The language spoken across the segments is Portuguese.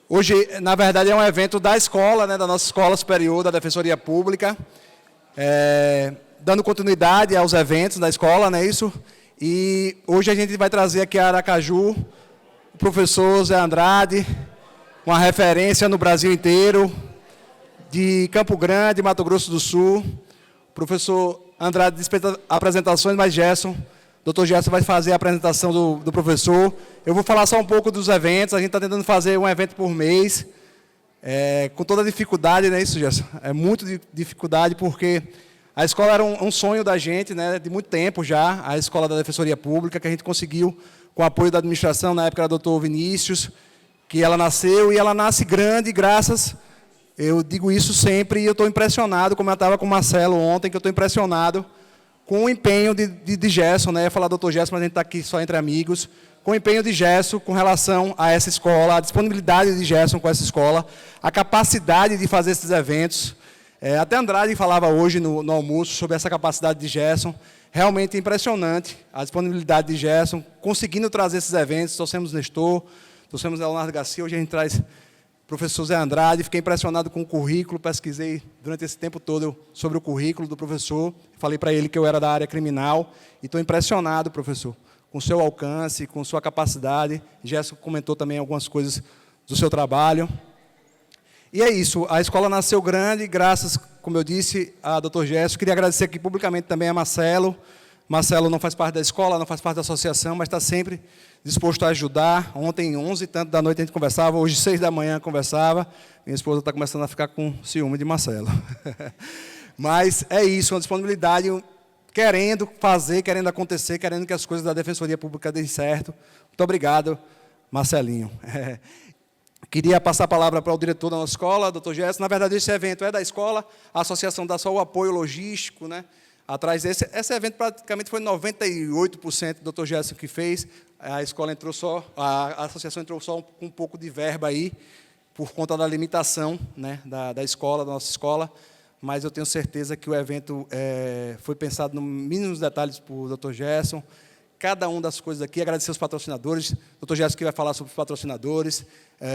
Hoje, na verdade, é um evento da escola, né, da nossa Escola Superior da Defensoria Pública, dando continuidade aos eventos da escola, não é isso? E hoje a gente vai trazer aqui a Aracaju o professor Zé Andrade, uma referência no Brasil inteiro, de Campo Grande, Mato Grosso do Sul. O professor Andrade dispensa apresentações, mas Dr. Gerson vai fazer a apresentação do professor. Eu vou falar só um pouco dos eventos. A gente está tentando fazer um evento por mês, com toda a dificuldade, não é isso, Gerson? É muito dificuldade, porque a escola era um sonho da gente, né, de muito tempo já, a Escola da Defensoria Pública, que a gente conseguiu, com o apoio da administração, na época era o Dr. Vinícius, que ela nasceu, e ela nasce grande, graças, eu digo isso sempre, e eu estou impressionado, como eu estava com o Marcelo ontem, que eu estou impressionado com o empenho de Gerson, né? Eu ia falar Dr. Gerson, mas a gente está aqui só entre amigos, com o empenho de Gerson com relação a essa escola, a disponibilidade de Gerson com essa escola, a capacidade de fazer esses eventos. Até Andrade falava hoje no almoço sobre essa capacidade de Gerson. Realmente impressionante a disponibilidade de Gerson, conseguindo trazer esses eventos. Trouxemos Nestor, trouxemos Leonardo Garcia, hoje a gente traz o professor Zé Andrade. Fiquei impressionado com o currículo, pesquisei durante esse tempo todo sobre o currículo do professor. Falei para ele que eu era da área criminal e estou impressionado, professor, com o seu alcance, com sua capacidade. Gerson comentou também algumas coisas do seu trabalho. E é isso, a escola nasceu grande, graças, como eu disse, a Dr. Gerson. Queria agradecer aqui publicamente também a Marcelo. Marcelo não faz parte da escola, não faz parte da associação, mas está sempre disposto a ajudar. Ontem, 11h da noite, a gente conversava, hoje, 6 da manhã, conversava. Minha esposa está começando a ficar com ciúme de Marcelo. Mas é isso, uma disponibilidade, querendo fazer, querendo acontecer, querendo que as coisas da Defensoria Pública deem certo. Muito obrigado, Marcelinho. Queria passar a palavra para o diretor da nossa escola, Dr. Gerson. Na verdade, esse evento é da escola, a associação dá só o apoio logístico, né? Atrás desse. Esse evento praticamente foi 98% do Dr. Gerson que fez. A escola entrou só, a associação entrou só com um pouco de verba aí, por conta da limitação, né, da escola, da nossa escola. Mas eu tenho certeza que o evento foi pensado nos mínimos detalhes por Dr. Gerson. Cada uma das coisas aqui, agradecer os patrocinadores, Dr. Gerson que vai falar sobre os patrocinadores.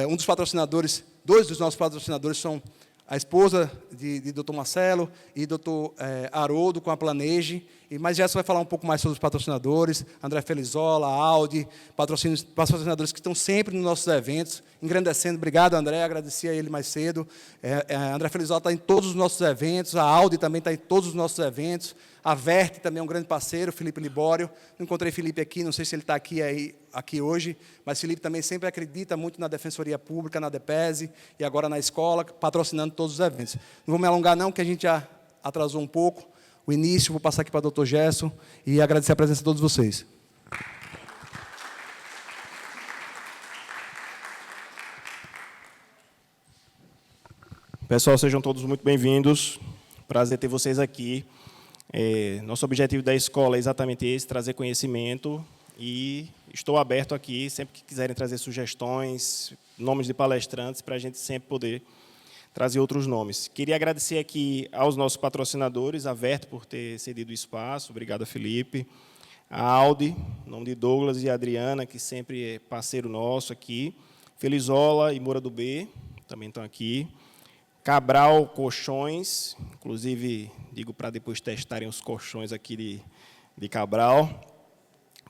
Um dos patrocinadores, dois dos nossos patrocinadores são a esposa de Dr. Marcelo e Dr. Haroldo com a Planeje. Mas Gerson vai falar um pouco mais sobre os patrocinadores, André Felizola, Audi, patrocinadores que estão sempre nos nossos eventos, engrandecendo. Obrigado, André, agradeci a ele mais cedo. André Felizola está em todos os nossos eventos, a Audi também está em todos os nossos eventos, a Verte também é um grande parceiro, Felipe Libório. Não encontrei Felipe aqui, não sei se ele está aqui hoje, mas Felipe também sempre acredita muito na Defensoria Pública, na DEPESE, e agora na escola, patrocinando todos os eventos. Não vou me alongar não, que a gente já atrasou um pouco o início. Vou passar aqui para o Dr. Gerson e agradecer a presença de todos vocês. Pessoal, sejam todos muito bem-vindos. Prazer ter vocês aqui. Nosso objetivo da escola é exatamente esse, trazer conhecimento, e estou aberto aqui, sempre que quiserem trazer sugestões, nomes de palestrantes, para a gente sempre poder trazer outros nomes. Queria agradecer aqui aos nossos patrocinadores, a Verte por ter cedido o espaço, obrigado a Felipe, a Audi, em nome de Douglas e Adriana, que sempre é parceiro nosso aqui, Felizola e Moura do B, também estão aqui, Cabral Colchões, inclusive, digo para depois testarem os colchões aqui de Cabral,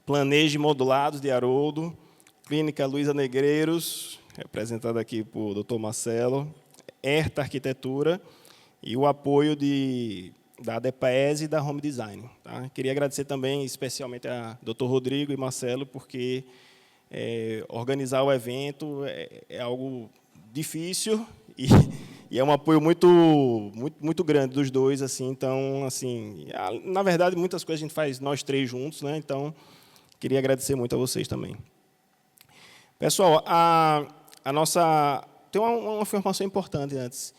Planeje Modulados de Haroldo, Clínica Luiza Negreiros, representada aqui por Dr. Marcelo, Herta Arquitetura e o apoio da DEPESE e da Home Design. Tá? Queria agradecer também especialmente a Dr. Rodrigo e Marcelo, porque organizar o evento é algo difícil e é um apoio muito grande dos dois, assim. Então, assim, na verdade, muitas coisas a gente faz nós três juntos, né? Então, queria agradecer muito a vocês também. Pessoal, tem uma informação importante antes.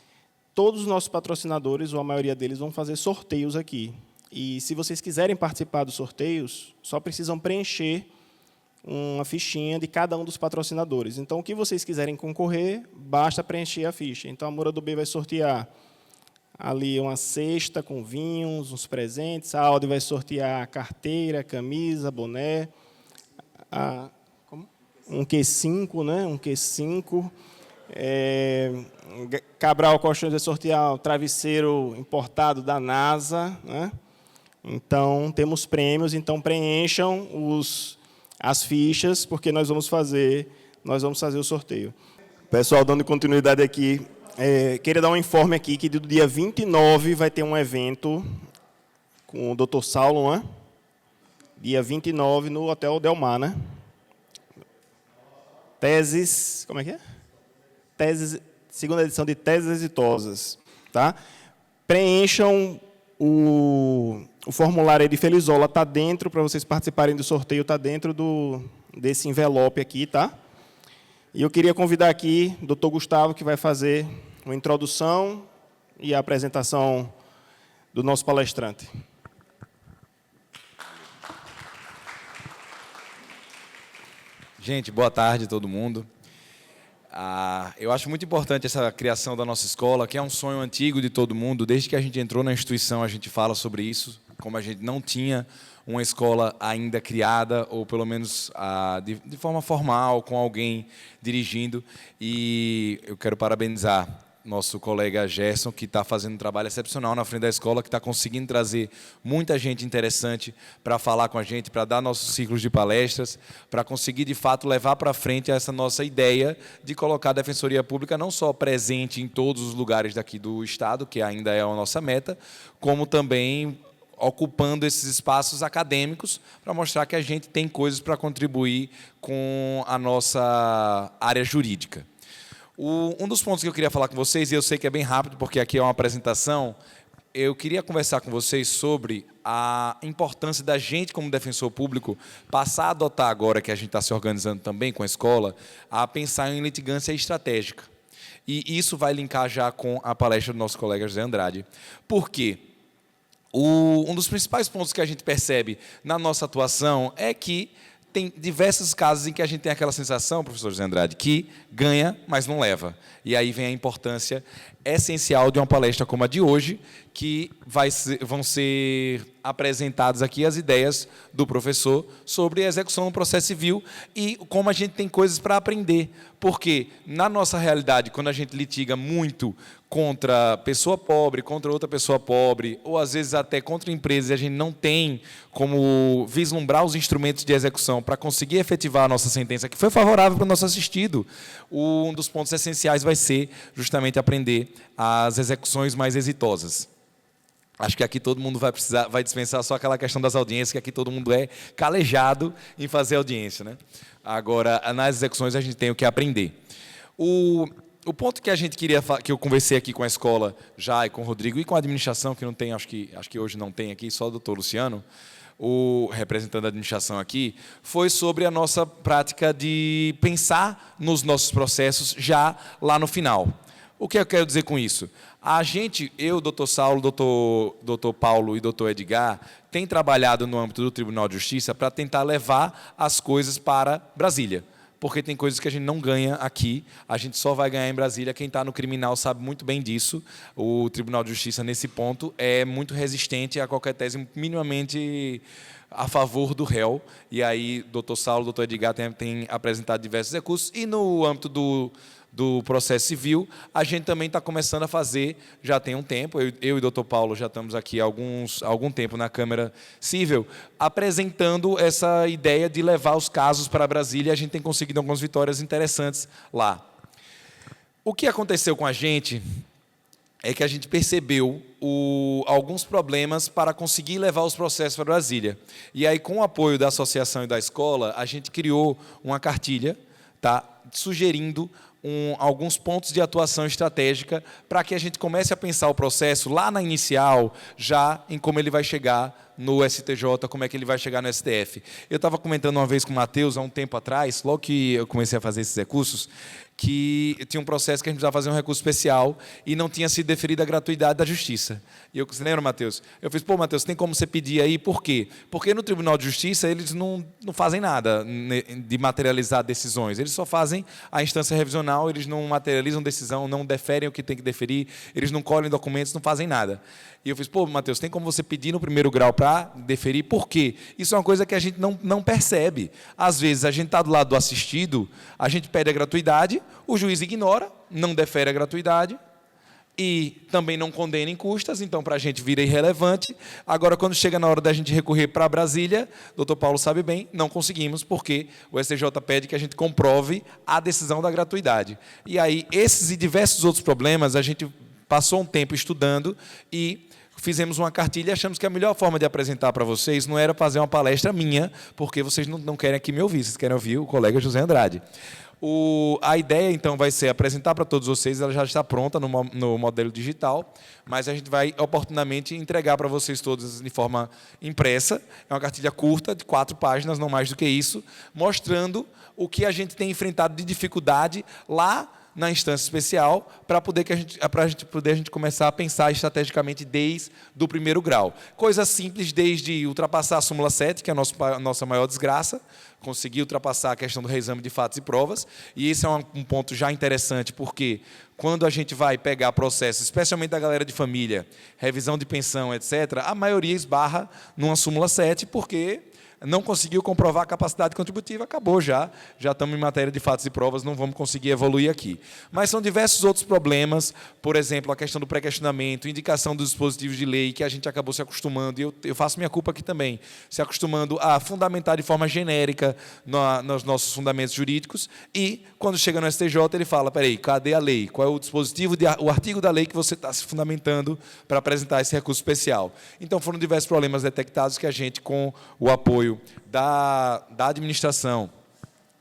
Todos os nossos patrocinadores, ou a maioria deles, vão fazer sorteios aqui. E, se vocês quiserem participar dos sorteios, só precisam preencher uma fichinha de cada um dos patrocinadores. Então, o que vocês quiserem concorrer, basta preencher a ficha. Então, a Moura do B vai sortear ali uma cesta com vinhos, uns presentes. A Audi vai sortear carteira, camisa, boné, um Q5, né? Um Q5. Cabral Colchões vai sortear um travesseiro importado da NASA, né? Então, temos prêmios, então preencham as fichas, porque nós vamos fazer o sorteio. Pessoal, dando continuidade aqui, queria dar um informe aqui que do dia 29 vai ter um evento com o Dr. Saulo, né? Dia 29 no Hotel Del Mar, né? Teses, como é que é? Segunda edição de Teses Exitosas, tá? Preencham o formulário aí de Felizola, está dentro, para vocês participarem do sorteio, está dentro desse envelope aqui, tá? E eu queria convidar aqui o Dr. Gustavo, que vai fazer uma introdução e a apresentação do nosso palestrante. Gente, boa tarde a todo mundo. Eu acho muito importante essa criação da nossa escola, que é um sonho antigo de todo mundo. Desde que a gente entrou na instituição, a gente fala sobre isso, como a gente não tinha uma escola ainda criada, ou pelo menos de forma formal, com alguém dirigindo. E eu quero parabenizar nosso colega Gerson, que está fazendo um trabalho excepcional na frente da escola, que está conseguindo trazer muita gente interessante para falar com a gente, para dar nossos ciclos de palestras, para conseguir, de fato, levar para frente essa nossa ideia de colocar a Defensoria Pública não só presente em todos os lugares daqui do Estado, que ainda é a nossa meta, como também ocupando esses espaços acadêmicos para mostrar que a gente tem coisas para contribuir com a nossa área jurídica. Um dos pontos que eu queria falar com vocês, e eu sei que é bem rápido, porque aqui é uma apresentação, eu queria conversar com vocês sobre a importância da gente, como defensor público, passar a adotar agora, que a gente está se organizando também com a escola, a pensar em litigância estratégica. E isso vai linkar já com a palestra do nosso colega José Andrade. Por quê? Um dos principais pontos que a gente percebe na nossa atuação é que tem diversos casos em que a gente tem aquela sensação, professor José Andrade, que ganha, mas não leva. E aí vem a importância essencial de uma palestra como a de hoje, que vão ser apresentadas aqui as ideias do professor sobre a execução do processo civil e como a gente tem coisas para aprender. Porque, na nossa realidade, quando a gente litiga muito contra pessoa pobre, contra outra pessoa pobre, ou às vezes até contra empresas, e a gente não tem como vislumbrar os instrumentos de execução para conseguir efetivar a nossa sentença, que foi favorável para o nosso assistido, um dos pontos essenciais vai ser justamente aprender as execuções mais exitosas. Acho que aqui todo mundo vai dispensar só aquela questão das audiências, que aqui todo mundo é calejado em fazer audiência, né? Agora, nas execuções, a gente tem o que aprender. O ponto que a gente queria, que eu conversei aqui com a escola já e com o Rodrigo e com a administração, que não tem, acho que hoje não tem aqui, só o doutor Luciano, o representante da administração aqui, foi sobre a nossa prática de pensar nos nossos processos já lá no final. O que eu quero dizer com isso? A gente, eu, doutor Saulo, doutor Paulo e doutor Edgar, tem trabalhado no âmbito do Tribunal de Justiça para tentar levar as coisas para Brasília. Porque tem coisas que a gente não ganha aqui, a gente só vai ganhar em Brasília. Quem está no criminal sabe muito bem disso. O Tribunal de Justiça, nesse ponto, é muito resistente a qualquer tese minimamente a favor do réu. E aí, doutor Saulo, doutor Edgar tem apresentado diversos recursos. E no âmbito do processo civil, a gente também está começando a fazer, já tem um tempo, eu e o doutor Paulo já estamos aqui há algum tempo na Câmara Civil, apresentando essa ideia de levar os casos para Brasília, e a gente tem conseguido algumas vitórias interessantes lá. O que aconteceu com a gente é que a gente percebeu alguns problemas para conseguir levar os processos para Brasília. E aí, com o apoio da associação e da escola, a gente criou uma cartilha, tá, sugerindo alguns pontos de atuação estratégica para que a gente comece a pensar o processo lá na inicial, já em como ele vai chegar no STJ, como é que ele vai chegar no STF. Eu estava comentando uma vez com o Matheus, há um tempo atrás, logo que eu comecei a fazer esses recursos, que tinha um processo que a gente precisava fazer um recurso especial e não tinha sido deferida a gratuidade da justiça. E eu, você lembra, Matheus? Eu fiz, pô, Matheus, tem como você pedir aí? Por quê? Porque no Tribunal de Justiça eles não fazem nada de materializar decisões. Eles só fazem a instância revisional, eles não materializam decisão, não deferem o que tem que deferir, eles não colhem documentos, não fazem nada. E eu fiz, pô, Matheus, tem como você pedir no primeiro grau para deferir? Por quê? Isso é uma coisa que a gente não percebe. Às vezes, a gente está do lado do assistido, a gente pede a gratuidade, o juiz ignora, não defere a gratuidade, e também não condena em custas, então para a gente vira irrelevante. Agora, quando chega na hora da gente recorrer para Brasília, doutor Paulo sabe bem, não conseguimos, porque o STJ pede que a gente comprove a decisão da gratuidade. E aí, esses e diversos outros problemas, a gente passou um tempo estudando e fizemos uma cartilha e achamos que a melhor forma de apresentar para vocês não era fazer uma palestra minha, porque vocês não querem aqui me ouvir, vocês querem ouvir o colega José Andrade. A ideia, então, vai ser apresentar para todos vocês, ela já está pronta no modelo digital, mas a gente vai oportunamente entregar para vocês todos de forma impressa. É uma cartilha curta, de 4 páginas, não mais do que isso, mostrando o que a gente tem enfrentado de dificuldade lá na instância especial, para a gente começar a pensar estrategicamente desde o primeiro grau. Coisa simples, desde ultrapassar a súmula 7, que é a nossa maior desgraça, conseguir ultrapassar a questão do reexame de fatos e provas, e esse é um ponto já interessante, porque quando a gente vai pegar processos, especialmente da galera de família, revisão de pensão, etc., a maioria esbarra numa súmula 7, porque não conseguiu comprovar a capacidade contributiva, acabou já estamos em matéria de fatos e provas, não vamos conseguir evoluir aqui. Mas são diversos outros problemas, por exemplo, a questão do pré-questionamento, indicação dos dispositivos de lei, que a gente acabou se acostumando, e eu faço minha culpa aqui também, se acostumando a fundamentar de forma genérica nos nossos fundamentos jurídicos, e quando chega no STJ, ele fala, peraí, cadê a lei? Qual é o dispositivo, o artigo da lei que você está se fundamentando para apresentar esse recurso especial? Então, foram diversos problemas detectados que a gente, com o apoio da administração,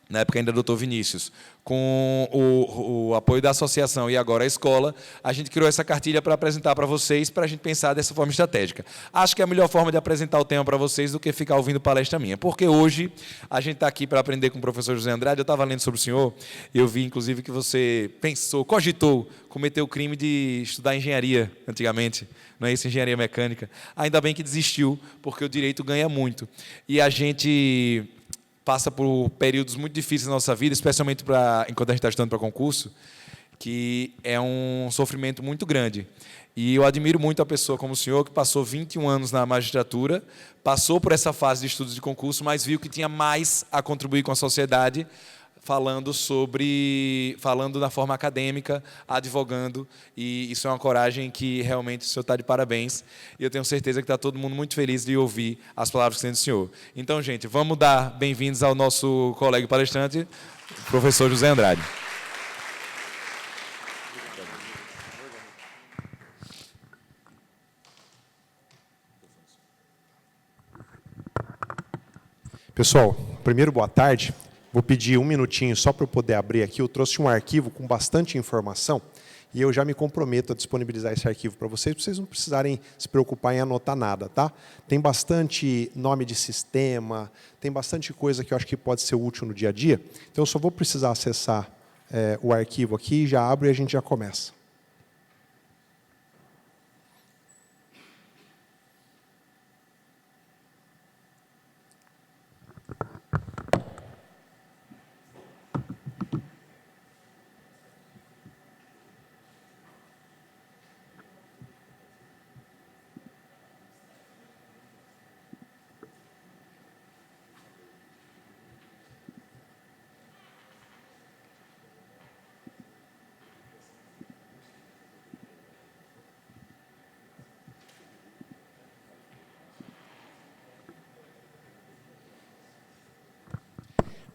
na época ainda do Dr. Vinícius, com o apoio da associação e agora a escola, a gente criou essa cartilha para apresentar para vocês, para a gente pensar dessa forma estratégica. Acho que é a melhor forma de apresentar o tema para vocês do que ficar ouvindo palestra minha, porque hoje a gente está aqui para aprender com o professor José Andrade. Eu estava lendo sobre o senhor, e eu vi, inclusive, que você cogitou, cometeu o crime de estudar engenharia antigamente, não é isso, engenharia mecânica. Ainda bem que desistiu, porque o direito ganha muito. E a gente passa por períodos muito difíceis na nossa vida, especialmente enquanto a gente está estudando para concurso, que é um sofrimento muito grande. E eu admiro muito a pessoa como o senhor, que passou 21 anos na magistratura, passou por essa fase de estudos de concurso, mas viu que tinha mais a contribuir com a sociedade, falando da forma acadêmica, advogando, e isso é uma coragem que realmente o senhor está de parabéns, e eu tenho certeza que está todo mundo muito feliz de ouvir as palavras que tem do senhor. Então, gente, vamos dar bem-vindos ao nosso colega palestrante, professor José Andrade. Pessoal, primeiro, boa tarde. Vou pedir um minutinho só para eu poder abrir aqui. Eu trouxe um arquivo com bastante informação e eu já me comprometo a disponibilizar esse arquivo para vocês não precisarem se preocupar em anotar nada, tá? Tem bastante nome de sistema, tem bastante coisa que eu acho que pode ser útil no dia a dia. Então, eu só vou precisar acessar o arquivo aqui, já abro e a gente já começa.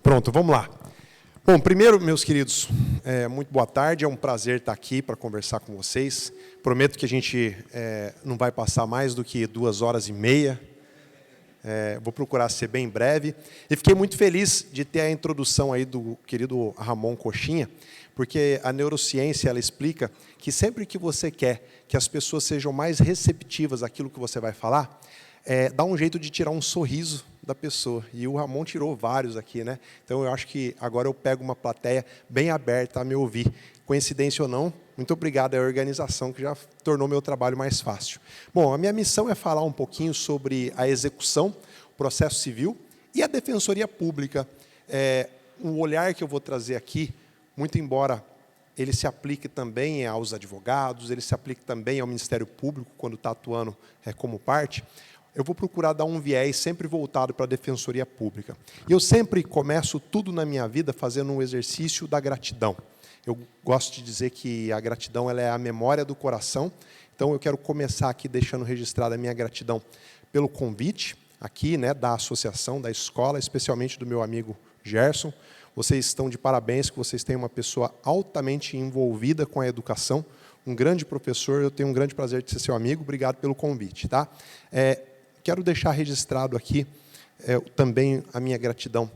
Pronto, vamos lá. Bom, primeiro, meus queridos, muito boa tarde. É um prazer estar aqui para conversar com vocês. Prometo que a gente não vai passar mais do que 2h30. Vou procurar ser bem breve. E fiquei muito feliz de ter a introdução aí do querido Ramon Coxinha, porque a neurociência ela explica que sempre que você quer que as pessoas sejam mais receptivas àquilo que você vai falar, dá um jeito de tirar um sorriso da pessoa. E o Ramon tirou vários aqui, né? Então, eu acho que agora eu pego uma plateia bem aberta a me ouvir. Coincidência ou não, muito obrigado à organização, que já tornou meu trabalho mais fácil. Bom, a minha missão é falar um pouquinho sobre a execução, o processo civil e a defensoria pública. O olhar que eu vou trazer aqui, muito embora ele se aplique também aos advogados, ele se aplique também ao Ministério Público, quando está atuando como parte, eu vou procurar dar um viés sempre voltado para a defensoria pública. E eu sempre começo tudo na minha vida fazendo um exercício da gratidão. Eu gosto de dizer que a gratidão ela é a memória do coração. Então, eu quero começar aqui deixando registrada a minha gratidão pelo convite aqui, né, da associação, da escola, especialmente do meu amigo Gerson. Vocês estão de parabéns, que vocês têm uma pessoa altamente envolvida com a educação, um grande professor, eu tenho um grande prazer de ser seu amigo, obrigado pelo convite. Tá? Quero deixar registrado aqui também a minha gratidão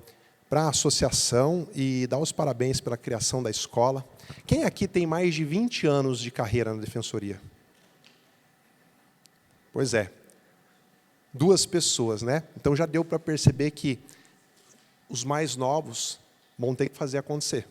para a associação e dar os parabéns pela criação da escola. Quem aqui tem mais de 20 anos de carreira na Defensoria? Pois é, 2 pessoas, né? Então já deu para perceber que os mais novos vão ter que fazer acontecer.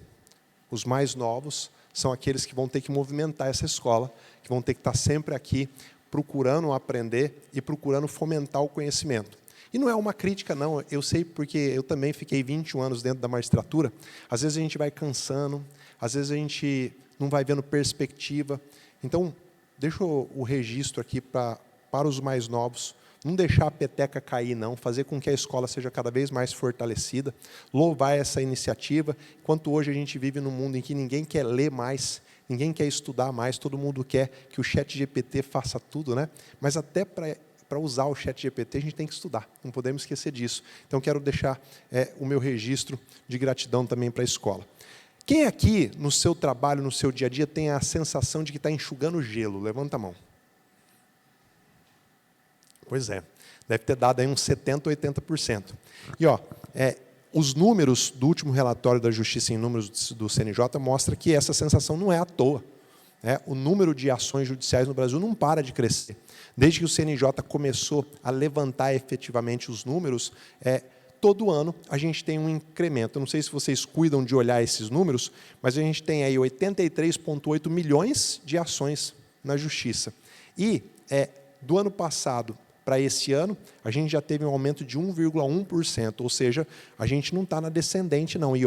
Os mais novos são aqueles que vão ter que movimentar essa escola, que vão ter que estar sempre aqui procurando aprender e procurando fomentar o conhecimento. E não é uma crítica, não. Eu sei porque eu também fiquei 21 anos dentro da magistratura. Às vezes a gente vai cansando, às vezes a gente não vai vendo perspectiva. Então, deixa o registro aqui para os mais novos. Não deixar a peteca cair, não. Fazer com que a escola seja cada vez mais fortalecida. Louvar essa iniciativa. Enquanto hoje a gente vive num mundo em que ninguém quer ler mais, ninguém quer estudar mais, todo mundo quer que o ChatGPT faça tudo, né? Mas até para usar o ChatGPT a gente tem que estudar. Não podemos esquecer disso. Então, quero deixar o meu registro de gratidão também para a escola. Quem aqui, no seu trabalho, no seu dia a dia, tem a sensação de que está enxugando gelo? Levanta a mão. Pois é, deve ter dado aí uns 70%, 80%. E os números do último relatório da Justiça em Números do CNJ mostra que essa sensação não é à toa. O número de ações judiciais no Brasil não para de crescer. Desde que o CNJ começou a levantar efetivamente os números, todo ano a gente tem um incremento. Eu não sei se vocês cuidam de olhar esses números, mas a gente tem aí 83,8 milhões de ações na Justiça. E do ano passado para esse ano, a gente já teve um aumento de 1,1%, ou seja, a gente não está na descendente, não. E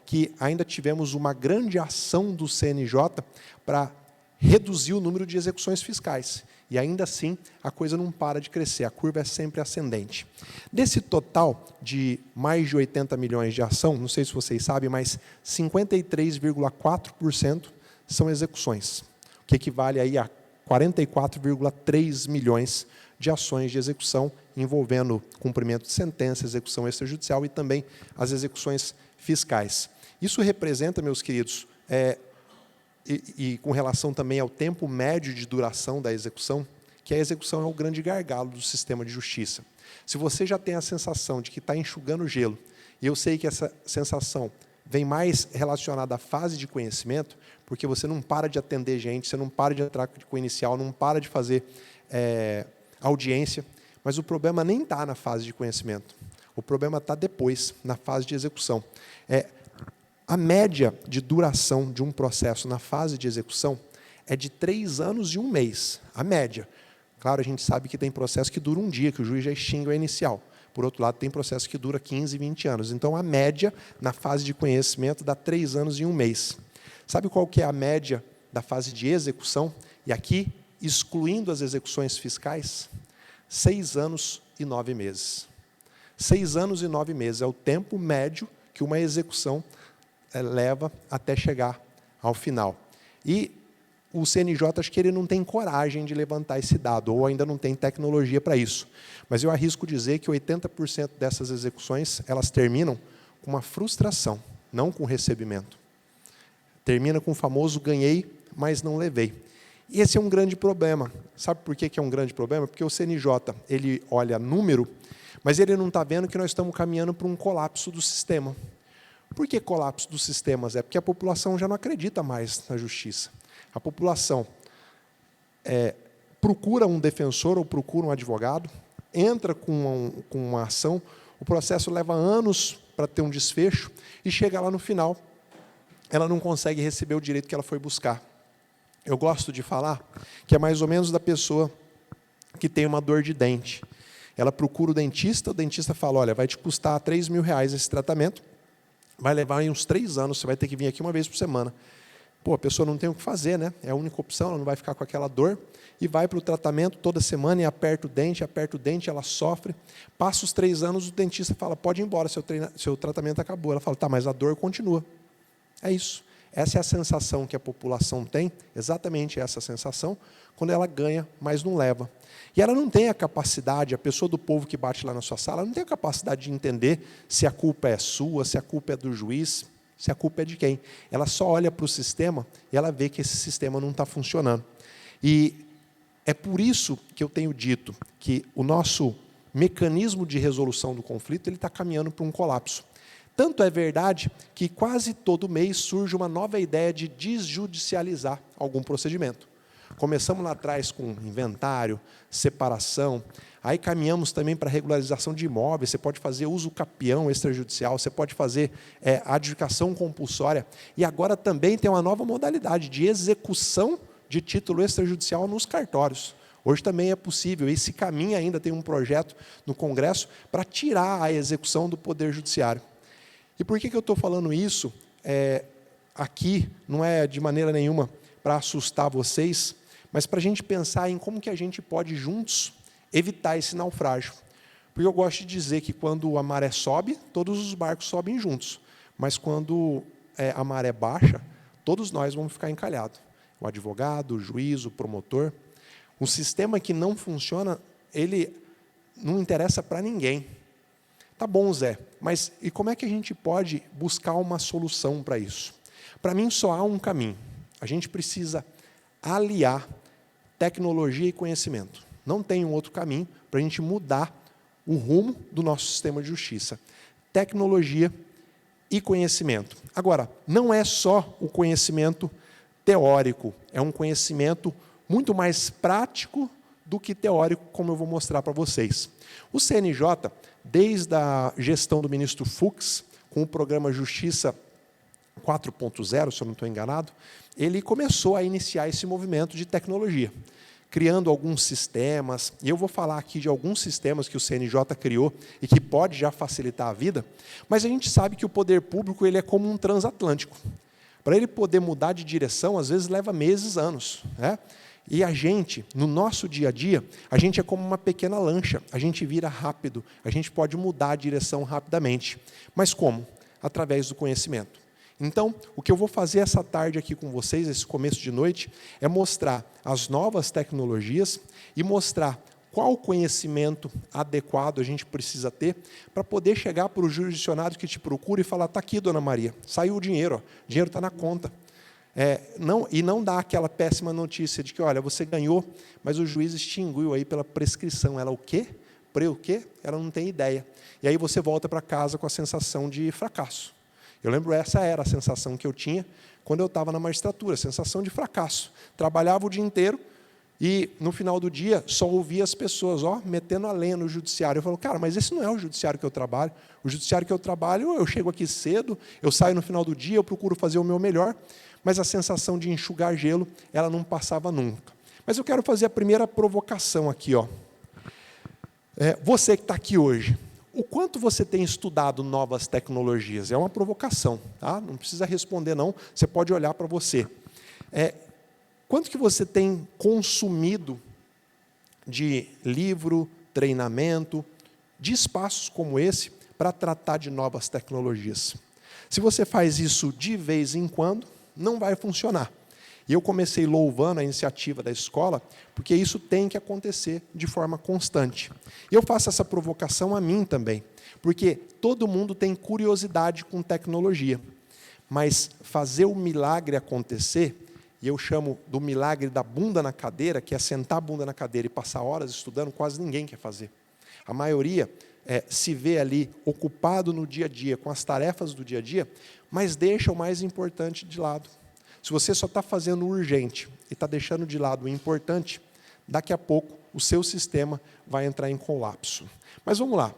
que ainda tivemos uma grande ação do CNJ para reduzir o número de execuções fiscais. E ainda assim, a coisa não para de crescer, a curva é sempre ascendente. Desse total de mais de 80 milhões de ação, não sei se vocês sabem, mas 53,4% são execuções, o que equivale aí a 44,3 milhões de ações de execução envolvendo cumprimento de sentença, execução extrajudicial e também as execuções fiscais. Isso representa, meus queridos, e com relação também ao tempo médio de duração da execução, que a execução é o grande gargalo do sistema de justiça. Se você já tem a sensação de que está enxugando gelo, e eu sei que essa sensação vem mais relacionada à fase de conhecimento, porque você não para de atender gente, você não para de entrar com o inicial, não para de fazer audiência, mas o problema nem está na fase de conhecimento. O problema está depois, na fase de execução. A média de duração de um processo na fase de execução é de 3 anos e 1 mês. A média. Claro, a gente sabe que tem processo que dura um dia, que o juiz já extingue a inicial. Por outro lado, tem processo que dura 15, 20 anos. Então, a média, na fase de conhecimento, dá 3 anos e 1 mês. Sabe qual que é a média da fase de execução? E aqui, excluindo as execuções fiscais, 6 anos e 9 meses. 6 anos e 9 meses é o tempo médio que uma execução leva até chegar ao final. E o CNJ, acho que ele não tem coragem de levantar esse dado, ou ainda não tem tecnologia para isso. Mas eu arrisco dizer que 80% dessas execuções, elas terminam com uma frustração, não com recebimento. Termina com o famoso ganhei, mas não levei. E esse é um grande problema. Sabe por que é um grande problema? Porque o CNJ, ele olha número, mas ele não está vendo que nós estamos caminhando para um colapso do sistema. Por que colapso dos sistemas? É porque a população já não acredita mais na justiça. A população procura um defensor ou procura um advogado, entra com uma ação, o processo leva anos para ter um desfecho e chega lá no final, ela não consegue receber o direito que ela foi buscar. Eu gosto de falar que é mais ou menos da pessoa que tem uma dor de dente. Ela procura o dentista fala, olha, vai te custar R$3.000 esse tratamento, vai levar aí uns 3 anos, você vai ter que vir aqui uma vez por semana. Pô, a pessoa não tem o que fazer, né? É a única opção, ela não vai ficar com aquela dor, e vai para o tratamento toda semana e aperta o dente, ela sofre. Passa os 3 anos, o dentista fala, pode ir embora, seu tratamento acabou. Ela fala, tá, mas a dor continua. É isso. Essa é a sensação que a população tem, exatamente essa sensação, quando ela ganha, mas não leva. E ela não tem a capacidade, a pessoa do povo que bate lá na sua sala, não tem a capacidade de entender se a culpa é sua, se a culpa é do juiz, se a culpa é de quem. Ela só olha para o sistema e ela vê que esse sistema não está funcionando. E é por isso que eu tenho dito que o nosso mecanismo de resolução do conflito ele está caminhando para um colapso. Tanto é verdade que quase todo mês surge uma nova ideia de desjudicializar algum procedimento. Começamos lá atrás com inventário, separação, aí caminhamos também para a regularização de imóveis, você pode fazer uso capião extrajudicial, você pode fazer adjudicação compulsória, e agora também tem uma nova modalidade de execução de título extrajudicial nos cartórios. Hoje também é possível, e se caminha ainda, tem um projeto no Congresso para tirar a execução do Poder Judiciário. E por que eu estou falando isso aqui, não é de maneira nenhuma para assustar vocês, mas para a gente pensar em como que a gente pode, juntos, evitar esse naufrágio. Porque eu gosto de dizer que, quando a maré sobe, todos os barcos sobem juntos. Mas, quando a maré baixa, todos nós vamos ficar encalhados. O advogado, o juiz, o promotor. Um sistema que não funciona, ele não interessa para ninguém. Tá bom, Zé, mas e como é que a gente pode buscar uma solução para isso? Para mim, só há um caminho. A gente precisa aliar tecnologia e conhecimento. Não tem um outro caminho para a gente mudar o rumo do nosso sistema de justiça. Tecnologia e conhecimento. Agora, não é só o conhecimento teórico, é um conhecimento muito mais prático do que teórico, como eu vou mostrar para vocês. O CNJ, desde a gestão do ministro Fux, com o programa Justiça 4.0, se eu não estou enganado, ele começou a iniciar esse movimento de tecnologia, criando alguns sistemas, e eu vou falar aqui de alguns sistemas que o CNJ criou e que pode já facilitar a vida, mas a gente sabe que o poder público ele é como um transatlântico. Para ele poder mudar de direção, às vezes leva meses, anos, né? E a gente, no nosso dia a dia, a gente é como uma pequena lancha, a gente vira rápido, a gente pode mudar a direção rapidamente. Mas como? Através do conhecimento. Então, o que eu vou fazer essa tarde aqui com vocês, esse começo de noite, é mostrar as novas tecnologias e mostrar qual conhecimento adequado a gente precisa ter para poder chegar para o jurisdicionado que te procura e falar: está aqui, dona Maria, saiu o dinheiro, o dinheiro está na conta. Não dá aquela péssima notícia de que, olha, você ganhou, mas o juiz extinguiu aí pela prescrição. Ela o quê? O quê? Ela não tem ideia. E aí você volta para casa com a sensação de fracasso. Eu lembro, essa era a sensação que eu tinha quando eu estava na magistratura, sensação de fracasso. Trabalhava o dia inteiro e, no final do dia, só ouvia as pessoas metendo a lenha no judiciário. Eu falo: cara, mas esse não é o judiciário que eu trabalho. O judiciário que eu trabalho, eu chego aqui cedo, eu saio no final do dia, eu procuro fazer o meu melhor, mas a sensação de enxugar gelo, ela não passava nunca. Mas eu quero fazer a primeira provocação aqui. Você que está aqui hoje, o quanto você tem estudado novas tecnologias? É uma provocação, tá? Não precisa responder, não. Você pode olhar para você. Quanto que você tem consumido de livro, treinamento, de espaços como esse, para tratar de novas tecnologias? Se você faz isso de vez em quando, não vai funcionar. E eu comecei louvando a iniciativa da escola, porque isso tem que acontecer de forma constante. E eu faço essa provocação a mim também, porque todo mundo tem curiosidade com tecnologia, mas fazer o milagre acontecer, e eu chamo do milagre da bunda na cadeira, que é sentar a bunda na cadeira e passar horas estudando, quase ninguém quer fazer. A maioria se vê ali ocupado no dia a dia, com as tarefas do dia a dia, mas deixa o mais importante de lado. Se você só está fazendo o urgente e está deixando de lado o importante, daqui a pouco o seu sistema vai entrar em colapso. Mas vamos lá.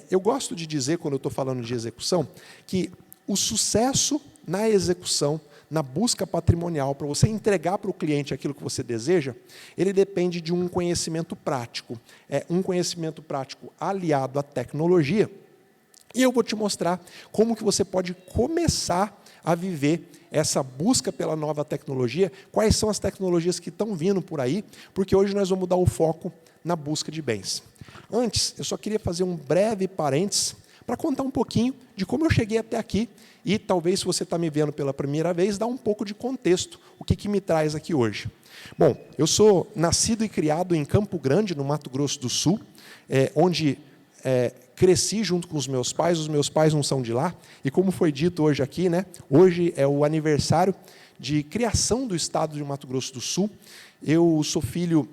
Eu gosto de dizer, quando eu estou falando de execução, que o sucesso na execução, na busca patrimonial, para você entregar para o cliente aquilo que você deseja, ele depende de um conhecimento prático. Um conhecimento prático aliado à tecnologia. E eu vou te mostrar como que você pode começar a viver essa busca pela nova tecnologia, quais são as tecnologias que estão vindo por aí, porque hoje nós vamos dar o foco na busca de bens. Antes, eu só queria fazer um breve parênteses para contar um pouquinho de como eu cheguei até aqui e talvez, se você está me vendo pela primeira vez, dar um pouco de contexto, o que me traz aqui hoje. Bom, eu sou nascido e criado em Campo Grande, no Mato Grosso do Sul, onde cresci junto com os meus pais não são de lá, e como foi dito hoje aqui, né, hoje é o aniversário de criação do estado de Mato Grosso do Sul. Eu sou filho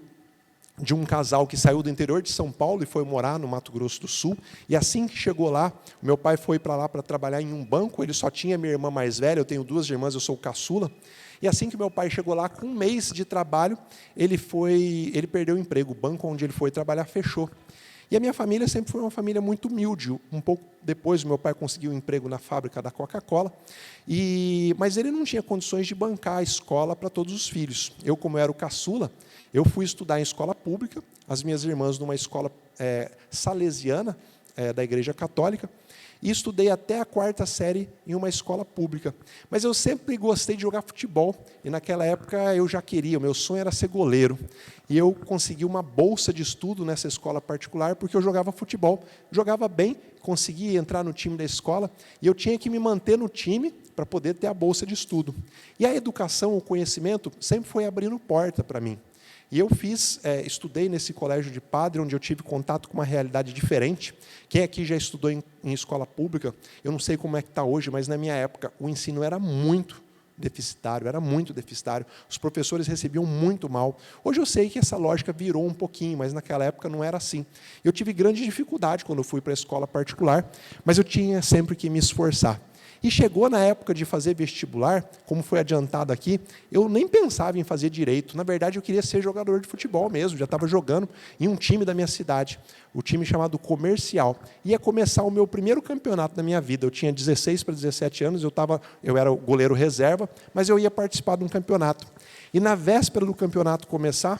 de um casal que saiu do interior de São Paulo e foi morar no Mato Grosso do Sul, e assim que chegou lá, meu pai foi para lá para trabalhar em um banco, ele só tinha minha irmã mais velha, eu tenho 2 irmãs, eu sou o caçula, e assim que meu pai chegou lá, com 1 mês de trabalho, ele perdeu o emprego, o banco onde ele foi trabalhar fechou. E a minha família sempre foi uma família muito humilde. Um pouco depois, meu pai conseguiu um emprego na fábrica da Coca-Cola, mas ele não tinha condições de bancar a escola para todos os filhos. Eu, como era o caçula, eu fui estudar em escola pública, as minhas irmãs numa escola salesiana, da Igreja Católica, e estudei até a 4ª série em uma escola pública. Mas eu sempre gostei de jogar futebol, e naquela época eu já queria, o meu sonho era ser goleiro. E eu consegui uma bolsa de estudo nessa escola particular, porque eu jogava futebol, jogava bem, consegui entrar no time da escola, e eu tinha que me manter no time para poder ter a bolsa de estudo. E a educação, o conhecimento, sempre foi abrindo porta para mim. E eu estudei nesse colégio de padre, onde eu tive contato com uma realidade diferente. Quem aqui já estudou em escola pública, eu não sei como é que está hoje, mas na minha época o ensino era muito deficitário, Os professores recebiam muito mal. Hoje eu sei que essa lógica virou um pouquinho, mas naquela época não era assim. Eu tive grande dificuldade quando eu fui para a escola particular, mas eu tinha sempre que me esforçar. E chegou na época de fazer vestibular, como foi adiantado aqui, eu nem pensava em fazer direito. Na verdade, eu queria ser jogador de futebol mesmo, já estava jogando em um time da minha cidade, o time chamado Comercial. Ia começar o meu primeiro campeonato da minha vida. Eu tinha 16 para 17 anos, eu era o goleiro reserva, mas eu ia participar de um campeonato. E na véspera do campeonato começar,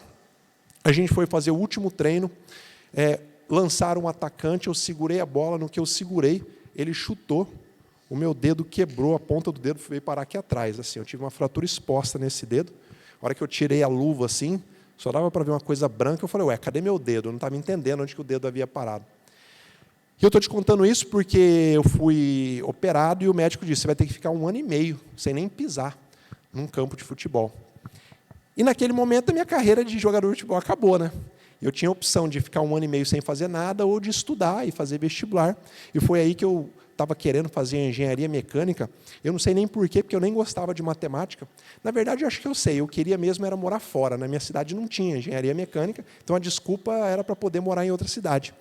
a gente foi fazer o último treino, lançaram um atacante, eu segurei a bola, no que eu segurei, ele chutou, o meu dedo quebrou, a ponta do dedo veio parar aqui atrás. Assim, eu tive uma fratura exposta nesse dedo. A hora que eu tirei a luva, assim, só dava para ver uma coisa branca. Eu falei, ué, cadê meu dedo? Eu não estava entendendo onde que o dedo havia parado. E eu estou te contando isso porque eu fui operado e o médico disse, você vai ter que ficar 1 ano e meio, sem nem pisar, num campo de futebol. E naquele momento a minha carreira de jogador de futebol acabou, né? Eu tinha a opção de ficar 1 ano e meio sem fazer nada ou de estudar e fazer vestibular. E foi aí que eu estava querendo fazer engenharia mecânica. Eu não sei nem porquê, porque eu nem gostava de matemática. Na verdade, eu acho que eu sei. Eu queria mesmo era morar fora. Na minha cidade não tinha engenharia mecânica, então a desculpa era para poder morar em outra cidade.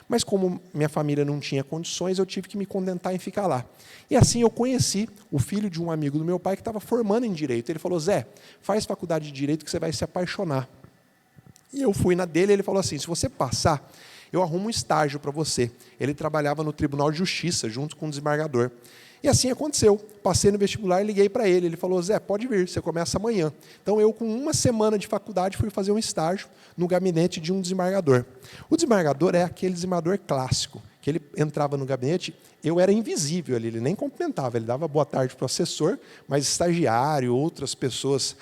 Mas como minha família não tinha condições, eu tive que me contentar em ficar lá. E assim eu conheci o filho de um amigo do meu pai que estava formando em Direito. Ele falou, Zé, faz faculdade de Direito que você vai se apaixonar. E eu fui na dele e ele falou assim, se você passar, eu arrumo um estágio para você. Ele trabalhava no Tribunal de Justiça, junto com o desembargador. E assim aconteceu. Passei no vestibular e liguei para ele. Ele falou, Zé, pode vir, você começa amanhã. Então, eu, com 1 semana de faculdade, fui fazer um estágio no gabinete de um desembargador. O desembargador é aquele desembargador clássico, que ele entrava no gabinete, eu era invisível ali, ele nem cumprimentava, ele dava boa tarde para o assessor, mas estagiário, outras pessoas,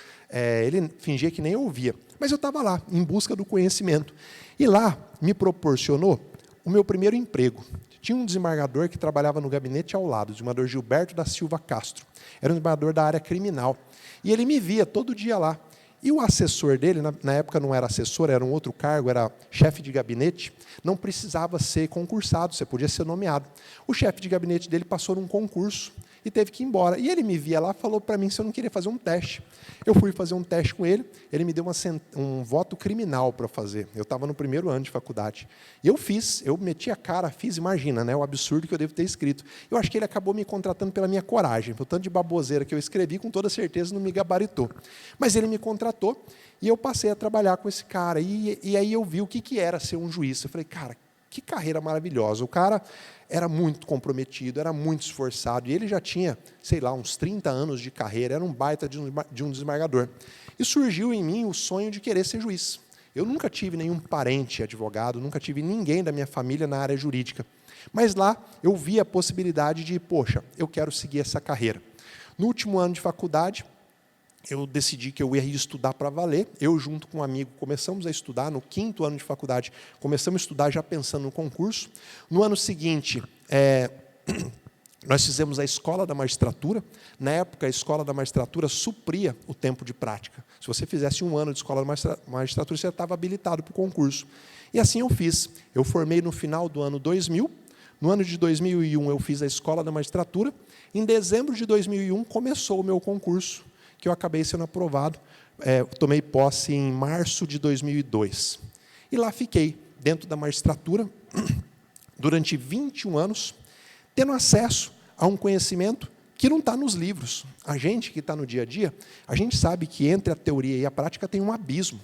ele fingia que nem ouvia. Mas eu estava lá, em busca do conhecimento. E lá me proporcionou o meu primeiro emprego. Tinha um desembargador que trabalhava no gabinete ao lado, o desembargador Gilberto da Silva Castro. Era um desembargador da área criminal. E ele me via todo dia lá. E o assessor dele, na época não era assessor, era um outro cargo, era chefe de gabinete, não precisava ser concursado, você podia ser nomeado. O chefe de gabinete dele passou num concurso e teve que ir embora. E ele me via lá e falou para mim se eu não queria fazer um teste. Eu fui fazer um teste com ele, ele me deu um voto criminal para fazer. Eu estava no 1º ano de faculdade. E eu fiz, eu meti a cara, fiz, imagina, né, o absurdo que eu devo ter escrito. Eu acho que ele acabou me contratando pela minha coragem, pelo tanto de baboseira que eu escrevi, com toda certeza não me gabaritou. Mas ele me contratou e eu passei a trabalhar com esse cara. E aí eu vi o que era ser um juiz. Eu falei, cara, que carreira maravilhosa. O cara era muito comprometido, era muito esforçado, e ele já tinha, sei lá, uns 30 anos de carreira, era um baita de um desembargador. E surgiu em mim o sonho de querer ser juiz. Eu nunca tive nenhum parente advogado, nunca tive ninguém da minha família na área jurídica. Mas lá eu vi a possibilidade de, poxa, eu quero seguir essa carreira. No último ano de faculdade, eu decidi que eu ia estudar para valer. Eu, junto com um amigo, começamos a estudar. No 5º ano de faculdade, começamos a estudar já pensando no concurso. No ano seguinte, Nós fizemos a escola da magistratura. Na época, a escola da magistratura supria o tempo de prática. Se você fizesse 1 ano de escola da magistratura, você estava habilitado para o concurso. E assim eu fiz. Eu formei no final do ano 2000. No ano de 2001, eu fiz a escola da magistratura. Em dezembro de 2001, começou o meu concurso, que eu acabei sendo aprovado. Tomei posse em março de 2002. E lá fiquei, dentro da magistratura, durante 21 anos, tendo acesso a um conhecimento que não está nos livros. A gente que está no dia a dia, a gente sabe que entre a teoria e a prática tem um abismo.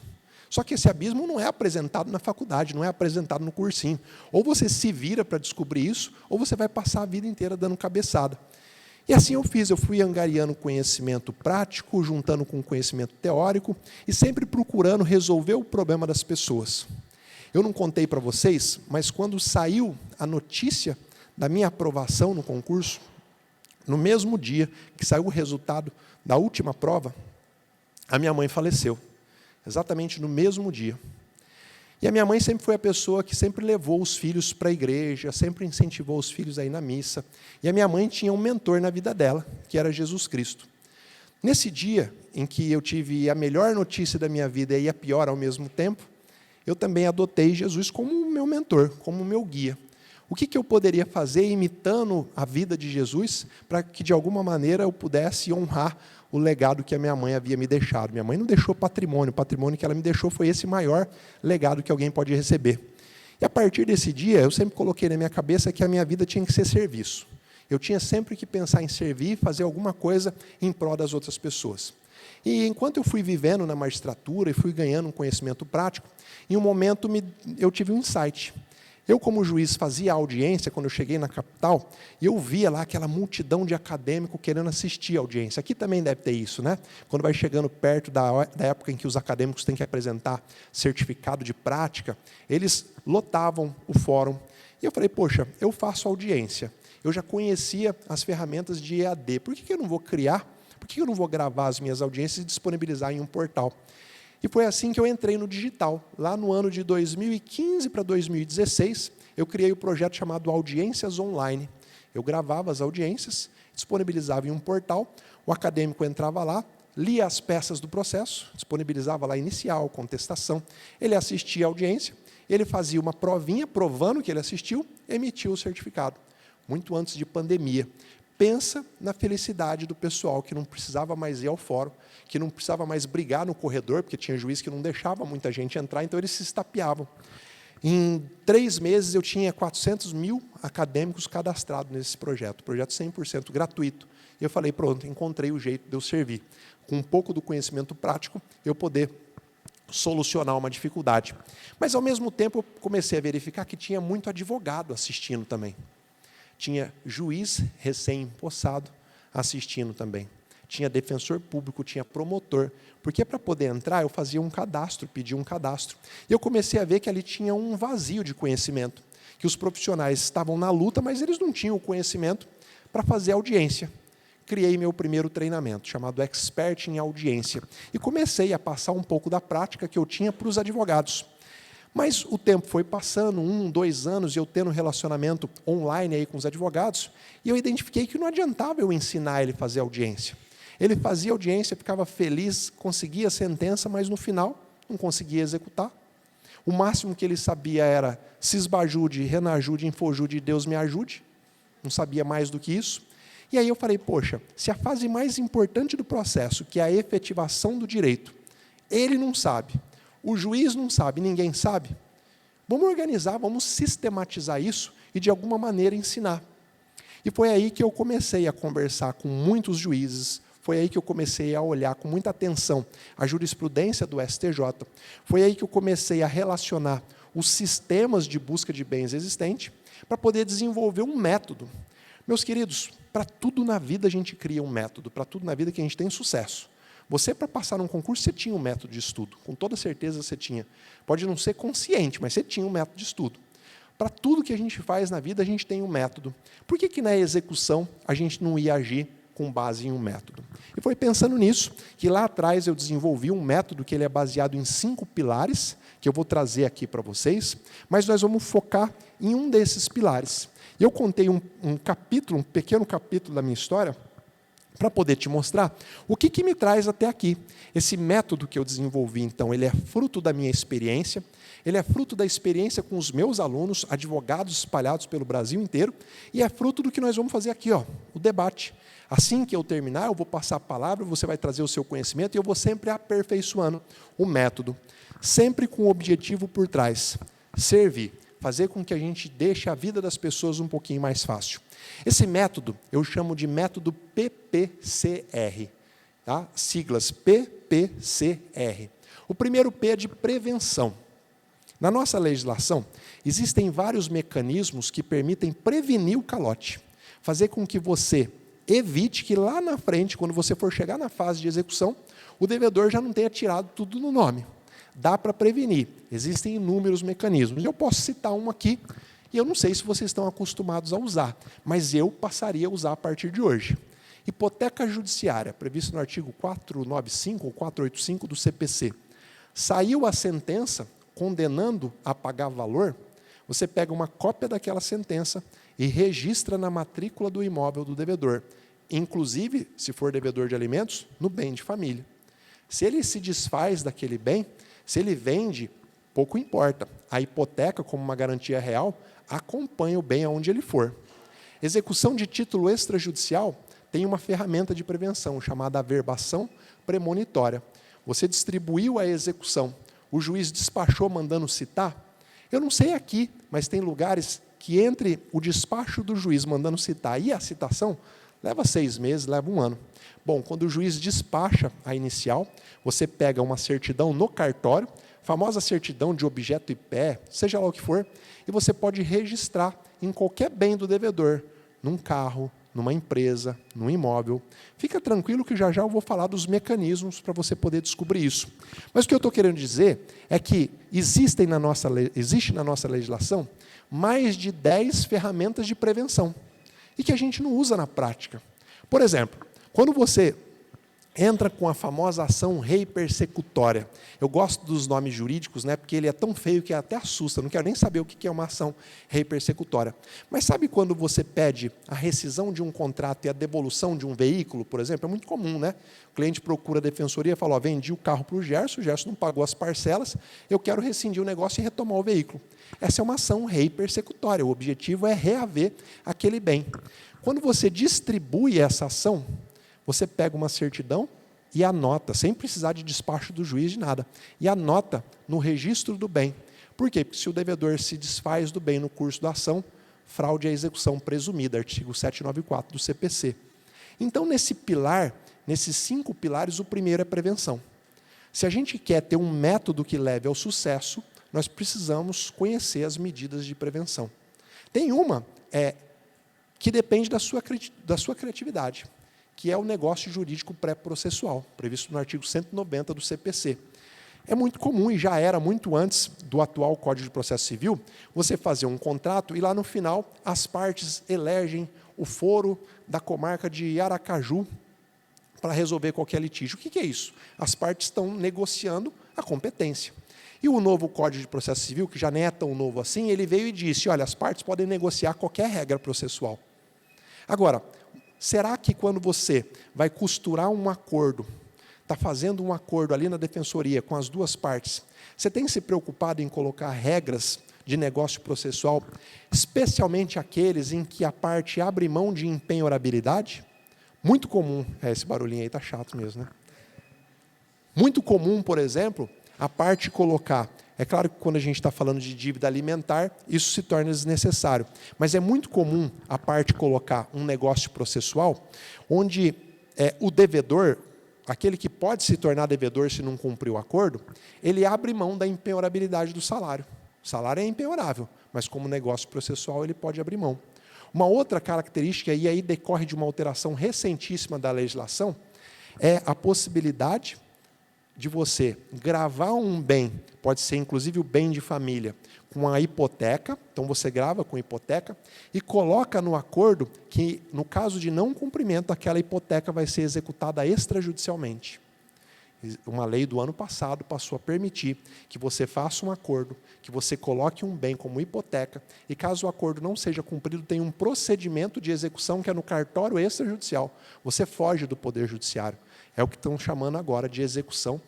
Só que esse abismo não é apresentado na faculdade, não é apresentado no cursinho. Ou você se vira para descobrir isso, ou você vai passar a vida inteira dando cabeçada. E assim eu fiz, eu fui angariando conhecimento prático, juntando com conhecimento teórico, e sempre procurando resolver o problema das pessoas. Eu não contei para vocês, mas quando saiu a notícia da minha aprovação no concurso, no mesmo dia que saiu o resultado da última prova, a minha mãe faleceu. Exatamente no mesmo dia. E a minha mãe sempre foi a pessoa que sempre levou os filhos para a igreja, sempre incentivou os filhos a ir na missa. E a minha mãe tinha um mentor na vida dela, que era Jesus Cristo. Nesse dia em que eu tive a melhor notícia da minha vida e a pior ao mesmo tempo, eu também adotei Jesus como o meu mentor, como o meu guia. O que eu poderia fazer imitando a vida de Jesus para que, de alguma maneira, eu pudesse honrar o legado que a minha mãe havia me deixado? Minha mãe não deixou patrimônio, o patrimônio que ela me deixou foi esse maior legado que alguém pode receber. E a partir desse dia, eu sempre coloquei na minha cabeça que a minha vida tinha que ser serviço. Eu tinha sempre que pensar em servir, fazer alguma coisa em prol das outras pessoas. E enquanto eu fui vivendo na magistratura e fui ganhando um conhecimento prático, em um momento eu tive um insight. Eu, como juiz, fazia audiência quando eu cheguei na capital, e eu via lá aquela multidão de acadêmicos querendo assistir a audiência. Aqui também deve ter isso, né? Quando vai chegando perto da época em que os acadêmicos têm que apresentar certificado de prática, eles lotavam o fórum. E eu falei, poxa, eu faço audiência. Eu já conhecia as ferramentas de EAD. Por que eu não vou criar? Por que eu não vou gravar as minhas audiências e disponibilizar em um portal? E foi assim que eu entrei no digital. Lá no ano de 2015 para 2016, eu criei o projeto chamado Audiências Online. Eu gravava as audiências, disponibilizava em um portal, o acadêmico entrava lá, lia as peças do processo, disponibilizava lá inicial, contestação, ele assistia a audiência, ele fazia uma provinha provando que ele assistiu, emitia o certificado, muito antes de pandemia. Pensa na felicidade do pessoal que não precisava mais ir ao fórum, que não precisava mais brigar no corredor, porque tinha juiz que não deixava muita gente entrar, então eles se estapeavam. Em 3 meses, eu tinha 400 mil acadêmicos cadastrados nesse projeto 100% gratuito. E eu falei, pronto, encontrei o jeito de eu servir. Com um pouco do conhecimento prático, eu poder solucionar uma dificuldade. Mas, ao mesmo tempo, eu comecei a verificar que tinha muito advogado assistindo também. Tinha juiz recém-empossado assistindo também. Tinha defensor público, tinha promotor. Porque para poder entrar, eu fazia um cadastro, pedia um cadastro. E eu comecei a ver que ali tinha um vazio de conhecimento. Que os profissionais estavam na luta, mas eles não tinham o conhecimento para fazer audiência. Criei meu primeiro treinamento, chamado Expert em Audiência. E comecei a passar um pouco da prática que eu tinha para os advogados. Mas o tempo foi passando, 1, 2 anos, e eu tendo um relacionamento online aí com os advogados, e eu identifiquei que não adiantava eu ensinar ele a fazer audiência. Ele fazia audiência, ficava feliz, conseguia a sentença, mas no final não conseguia executar. O máximo que ele sabia era cisbajude, renajude, infojude, Deus me ajude. Não sabia mais do que isso. E aí eu falei, poxa, se a fase mais importante do processo, que é a efetivação do direito, ele não sabe, o juiz não sabe, ninguém sabe, vamos organizar, vamos sistematizar isso e, de alguma maneira, ensinar. E foi aí que eu comecei a conversar com muitos juízes, foi aí que eu comecei a olhar com muita atenção a jurisprudência do STJ, foi aí que eu comecei a relacionar os sistemas de busca de bens existentes para poder desenvolver um método. Meus queridos, para tudo na vida a gente cria um método, para tudo na vida que a gente tem sucesso. Você, para passar num concurso, você tinha um método de estudo, com toda certeza você tinha. Pode não ser consciente, mas você tinha um método de estudo. Para tudo que a gente faz na vida, a gente tem um método. Por que na execução a gente não ia agir com base em um método? E foi pensando nisso que lá atrás eu desenvolvi um método que ele é baseado em 5 pilares, que eu vou trazer aqui para vocês, mas nós vamos focar em um desses pilares. E eu contei um pequeno capítulo da minha história, para poder te mostrar o que me traz até aqui. Esse método que eu desenvolvi, então, ele é fruto da minha experiência, ele é fruto da experiência com os meus alunos, advogados espalhados pelo Brasil inteiro, e é fruto do que nós vamos fazer aqui, ó, o debate. Assim que eu terminar, eu vou passar a palavra, você vai trazer o seu conhecimento, e eu vou sempre aperfeiçoando o método, sempre com o objetivo por trás, servir, fazer com que a gente deixe a vida das pessoas um pouquinho mais fácil. Esse método eu chamo de método PPCR, tá? Siglas PPCR. O primeiro P é de prevenção. Na nossa legislação, existem vários mecanismos que permitem prevenir o calote, fazer com que você evite que lá na frente, quando você for chegar na fase de execução, o devedor já não tenha tirado tudo no nome. Dá para prevenir, existem inúmeros mecanismos. Eu posso citar um aqui, e eu não sei se vocês estão acostumados a usar, mas eu passaria a usar a partir de hoje. Hipoteca judiciária, previsto no artigo 495 ou 485 do CPC. Saiu a sentença condenando a pagar valor, você pega uma cópia daquela sentença e registra na matrícula do imóvel do devedor, inclusive, se for devedor de alimentos, no bem de família. Se ele se desfaz daquele bem, se ele vende, pouco importa. A hipoteca, como uma garantia real, acompanha o bem aonde ele for. Execução de título extrajudicial tem uma ferramenta de prevenção, chamada averbação premonitória. Você distribuiu a execução, o juiz despachou mandando citar. Eu não sei aqui, mas tem lugares que entre o despacho do juiz mandando citar e a citação, leva 6 meses, leva 1 ano. Bom, quando o juiz despacha a inicial, você pega uma certidão no cartório, famosa certidão de objeto e pé, seja lá o que for, e você pode registrar em qualquer bem do devedor, num carro, numa empresa, num imóvel. Fica tranquilo que já eu vou falar dos mecanismos para você poder descobrir isso. Mas o que eu estou querendo dizer é que existe na nossa legislação mais de 10 ferramentas de prevenção e que a gente não usa na prática. Por exemplo, quando você entra com a famosa ação rei persecutória. Eu gosto dos nomes jurídicos, né, porque ele é tão feio que até assusta, não quero nem saber o que é uma ação rei persecutória. Mas sabe quando você pede a rescisão de um contrato e a devolução de um veículo, por exemplo? É muito comum, né? O cliente procura a defensoria e fala, ó, vendi o carro para o Gerson não pagou as parcelas, eu quero rescindir o negócio e retomar o veículo. Essa é uma ação rei persecutória, o objetivo é reaver aquele bem. Quando você distribui essa ação, você pega uma certidão e anota, sem precisar de despacho do juiz de nada, e anota no registro do bem. Por quê? Porque se o devedor se desfaz do bem no curso da ação, fraude à execução presumida, artigo 794 do CPC. Então, nesse pilar, nesses 5 pilares, o primeiro é prevenção. Se a gente quer ter um método que leve ao sucesso, nós precisamos conhecer as medidas de prevenção. Tem uma que depende da sua criatividade, que é o negócio jurídico pré-processual, previsto no artigo 190 do CPC. É muito comum, e já era muito antes do atual Código de Processo Civil, você fazer um contrato e lá no final as partes elegem o foro da comarca de Aracaju para resolver qualquer litígio. O que é isso? As partes estão negociando a competência. E o novo Código de Processo Civil, que já nem é tão novo assim, ele veio e disse, olha, as partes podem negociar qualquer regra processual. Agora, será que quando você vai costurar um acordo, está fazendo um acordo ali na defensoria com as duas partes, você tem se preocupado em colocar regras de negócio processual, especialmente aqueles em que a parte abre mão de empenhorabilidade? Muito comum, esse barulhinho aí está chato mesmo, né? Muito comum, por exemplo, a parte colocar, é claro que quando a gente está falando de dívida alimentar, isso se torna desnecessário, mas é muito comum a parte colocar um negócio processual, onde o devedor, aquele que pode se tornar devedor se não cumprir o acordo, ele abre mão da empenhorabilidade do salário. O salário é empenhorável, mas como negócio processual ele pode abrir mão. Uma outra característica, e aí decorre de uma alteração recentíssima da legislação, é a possibilidade de você gravar um bem, pode ser inclusive o bem de família, com a hipoteca, então você grava com hipoteca e coloca no acordo que, no caso de não cumprimento, aquela hipoteca vai ser executada extrajudicialmente. Uma lei do ano passado passou a permitir que você faça um acordo, que você coloque um bem como hipoteca, e caso o acordo não seja cumprido, tem um procedimento de execução que é no cartório extrajudicial. Você foge do Poder Judiciário. É o que estão chamando agora de execução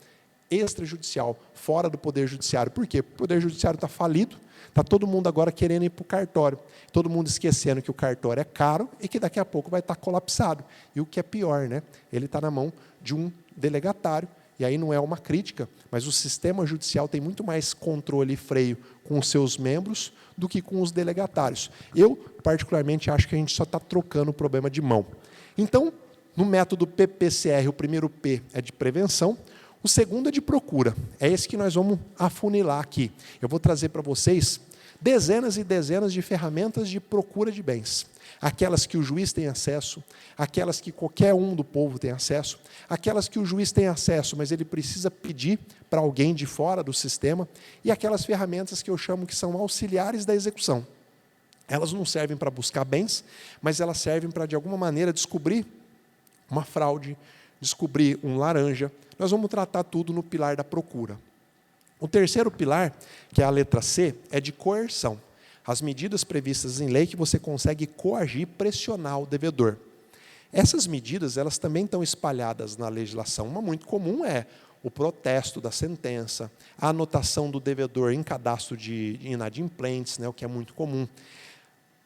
extrajudicial, fora do Poder Judiciário. Por quê? O Poder Judiciário está falido, está todo mundo agora querendo ir para o cartório. Todo mundo esquecendo que o cartório é caro e que daqui a pouco vai estar colapsado. E o que é pior, né? Ele está na mão de um delegatário. E aí não é uma crítica, mas o sistema judicial tem muito mais controle e freio com os seus membros do que com os delegatários. Eu, particularmente, acho que a gente só está trocando o problema de mão. Então, no método PPCR, o primeiro P é de prevenção, o segundo é de procura. É esse que nós vamos afunilar aqui. Eu vou trazer para vocês dezenas e dezenas de ferramentas de procura de bens. Aquelas que o juiz tem acesso, aquelas que qualquer um do povo tem acesso, aquelas que o juiz tem acesso, mas ele precisa pedir para alguém de fora do sistema, e aquelas ferramentas que eu chamo que são auxiliares da execução. Elas não servem para buscar bens, mas elas servem para, de alguma maneira, descobrir uma fraude, descobrir um laranja. Nós vamos tratar tudo no pilar da procura. O terceiro pilar, que é a letra C, é de coerção. As medidas previstas em lei que você consegue coagir, pressionar o devedor. Essas medidas, elas também estão espalhadas na legislação. Uma muito comum é o protesto da sentença, a anotação do devedor em cadastro de inadimplentes, né, o que é muito comum.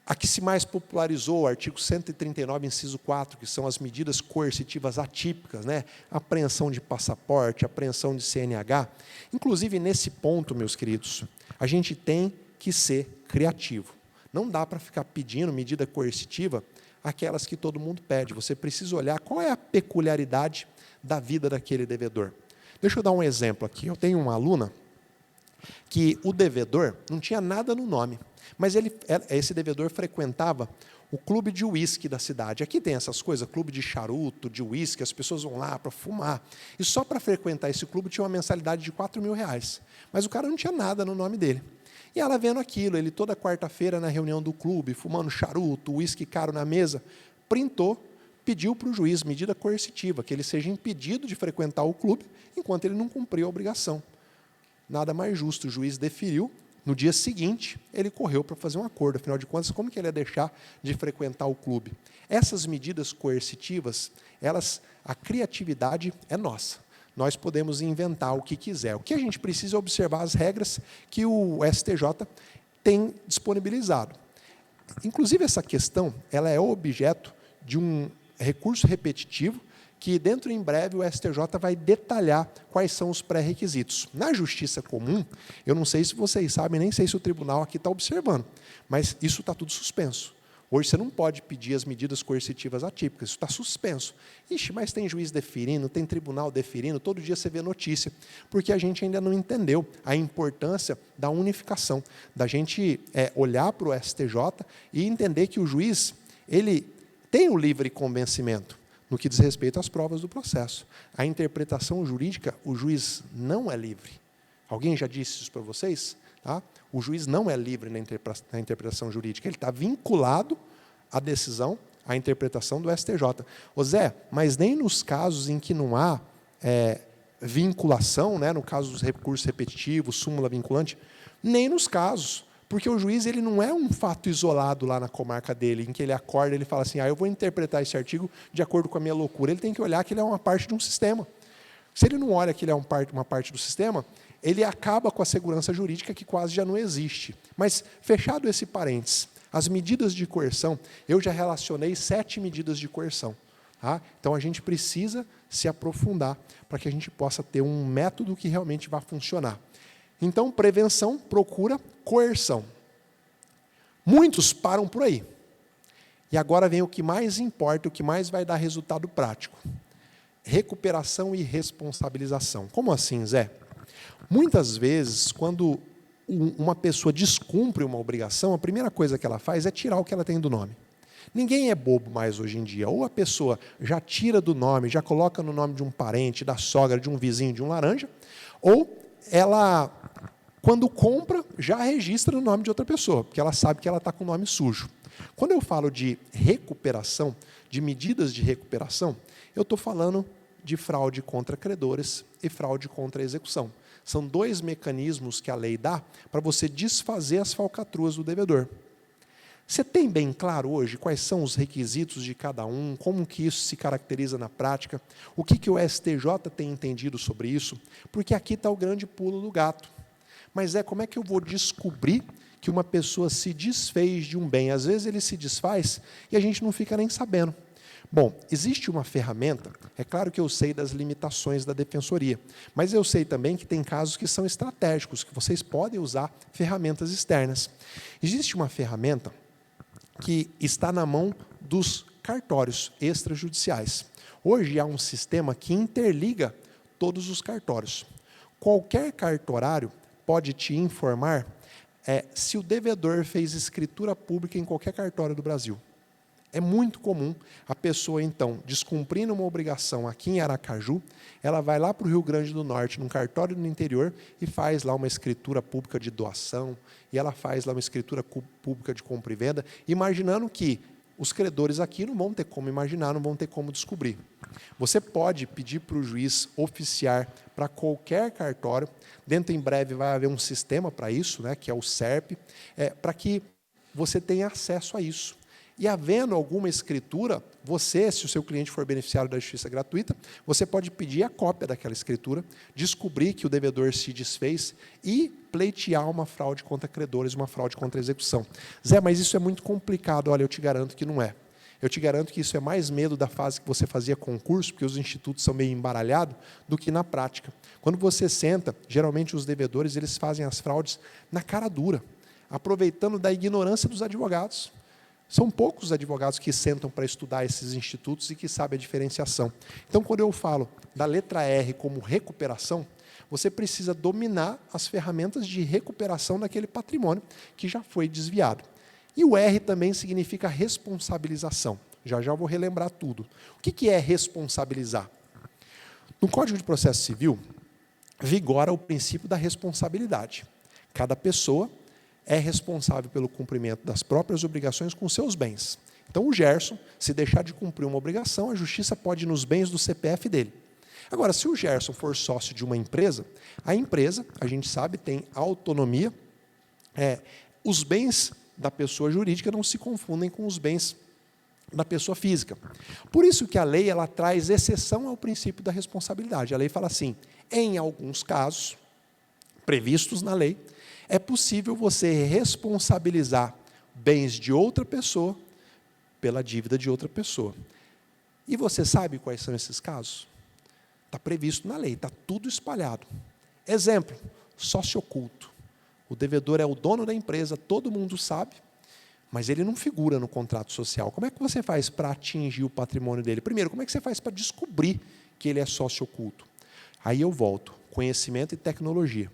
A que se mais popularizou, o artigo 139, inciso 4, que são as medidas coercitivas atípicas, né? Apreensão de passaporte, apreensão de CNH. Inclusive, nesse ponto, meus queridos, a gente tem que ser criativo. Não dá para ficar pedindo medida coercitiva aquelas que todo mundo pede. Você precisa olhar qual é a peculiaridade da vida daquele devedor. Deixa eu dar um exemplo aqui. Eu tenho uma aluna que o devedor não tinha nada no nome, mas esse devedor frequentava o clube de uísque da cidade. Aqui tem essas coisas, clube de charuto, de uísque, as pessoas vão lá para fumar. E só para frequentar esse clube tinha uma mensalidade de R$4.000. Mas o cara não tinha nada no nome dele. E ela vendo aquilo, ele toda quarta-feira na reunião do clube, fumando charuto, uísque caro na mesa, printou, pediu para o juiz medida coercitiva, que ele seja impedido de frequentar o clube enquanto ele não cumpriu a obrigação. Nada mais justo, o juiz deferiu. No dia seguinte, ele correu para fazer um acordo. Afinal de contas, como que ele ia deixar de frequentar o clube? Essas medidas coercitivas, a criatividade é nossa. Nós podemos inventar o que quiser. O que a gente precisa é observar as regras que o STJ tem disponibilizado. Inclusive, essa questão ela é objeto de um recurso repetitivo que, dentro em breve, o STJ vai detalhar quais são os pré-requisitos. Na justiça comum, eu não sei se vocês sabem, nem sei se o tribunal aqui está observando, mas isso está tudo suspenso. Hoje você não pode pedir as medidas coercitivas atípicas, isso está suspenso. Ixi, mas tem juiz deferindo, tem tribunal deferindo, todo dia você vê notícia, porque a gente ainda não entendeu a importância da unificação, da gente olhar para o STJ e entender que o juiz ele tem o livre convencimento no que diz respeito às provas do processo. A interpretação jurídica, o juiz não é livre. Alguém já disse isso para vocês? Tá? O juiz não é livre na interpretação jurídica, ele está vinculado à decisão, à interpretação do STJ. Ô Zé, mas nem nos casos em que não há vinculação, né, no caso dos recursos repetitivos, súmula vinculante, nem nos casos, porque o juiz ele não é um fato isolado lá na comarca dele, em que ele acorda e ele fala assim, eu vou interpretar esse artigo de acordo com a minha loucura. Ele tem que olhar que ele é uma parte de um sistema. Se ele não olha que ele é uma parte do sistema, ele acaba com a segurança jurídica que quase já não existe. Mas, fechado esse parênteses, as medidas de coerção, eu já relacionei 7 medidas de coerção. Tá? Então, a gente precisa se aprofundar para que a gente possa ter um método que realmente vá funcionar. Então, prevenção, procura, coerção. Muitos param por aí. E agora vem o que mais importa, o que mais vai dar resultado prático. Recuperação e responsabilização. Como assim, Zé? Muitas vezes, quando uma pessoa descumpre uma obrigação, a primeira coisa que ela faz é tirar o que ela tem do nome. Ninguém é bobo mais hoje em dia. Ou a pessoa já tira do nome, já coloca no nome de um parente, da sogra, de um vizinho, de um laranja, ou ela Quando compra, já registra no nome de outra pessoa, porque ela sabe que ela está com o nome sujo. Quando eu falo de recuperação, de medidas de recuperação, eu estou falando de fraude contra credores e fraude contra a execução. São dois mecanismos que a lei dá para você desfazer as falcatruas do devedor. Você tem bem claro hoje quais são os requisitos de cada um, como que isso se caracteriza na prática, o que o STJ tem entendido sobre isso? Porque aqui está o grande pulo do gato. Mas como é que eu vou descobrir que uma pessoa se desfez de um bem? Às vezes ele se desfaz e a gente não fica nem sabendo. Bom, existe uma ferramenta, é claro que eu sei das limitações da defensoria, mas eu sei também que tem casos que são estratégicos, que vocês podem usar ferramentas externas. Existe uma ferramenta que está na mão dos cartórios extrajudiciais. Hoje há um sistema que interliga todos os cartórios. Qualquer cartorário pode te informar se o devedor fez escritura pública em qualquer cartório do Brasil. É muito comum a pessoa, então, descumprindo uma obrigação aqui em Aracaju, ela vai lá para o Rio Grande do Norte, num cartório no interior, e faz lá uma escritura pública de doação, e ela faz lá uma escritura pública de compra e venda, imaginando que os credores aqui não vão ter como imaginar, não vão ter como descobrir. Você pode pedir para o juiz oficiar para qualquer cartório, dentro em breve vai haver um sistema para isso, né, que é o SERP, para que você tenha acesso a isso. E havendo alguma escritura, você, se o seu cliente for beneficiário da justiça gratuita, você pode pedir a cópia daquela escritura, descobrir que o devedor se desfez e pleitear uma fraude contra credores, uma fraude contra a execução. Zé, mas isso é muito complicado. Olha, eu te garanto que não é. Eu te garanto que isso é mais medo da fase que você fazia concurso, porque os institutos são meio embaralhados, do que na prática. Quando você senta, geralmente os devedores eles fazem as fraudes na cara dura, aproveitando da ignorância dos advogados. São poucos os advogados que sentam para estudar esses institutos e que sabem a diferenciação. Então, quando eu falo da letra R como recuperação, você precisa dominar as ferramentas de recuperação daquele patrimônio que já foi desviado. E o R também significa responsabilização. Já já vou relembrar tudo. O que é responsabilizar? No Código de Processo Civil, vigora o princípio da responsabilidade. Cada pessoa é responsável pelo cumprimento das próprias obrigações com seus bens. Então, o Gerson, se deixar de cumprir uma obrigação, a justiça pode ir nos bens do CPF dele. Agora, se o Gerson for sócio de uma empresa, a empresa, a gente sabe, tem autonomia. Os bens da pessoa jurídica não se confundem com os bens da pessoa física. Por isso que a lei ela traz exceção ao princípio da responsabilidade. A lei fala assim, em alguns casos, previstos na lei, é possível você responsabilizar bens de outra pessoa pela dívida de outra pessoa. E você sabe quais são esses casos? Está previsto na lei, está tudo espalhado. Exemplo, sócio oculto. O devedor é o dono da empresa, todo mundo sabe, mas ele não figura no contrato social. Como é que você faz para atingir o patrimônio dele? Primeiro, como é que você faz para descobrir que ele é sócio oculto? Aí eu volto, conhecimento e tecnologia.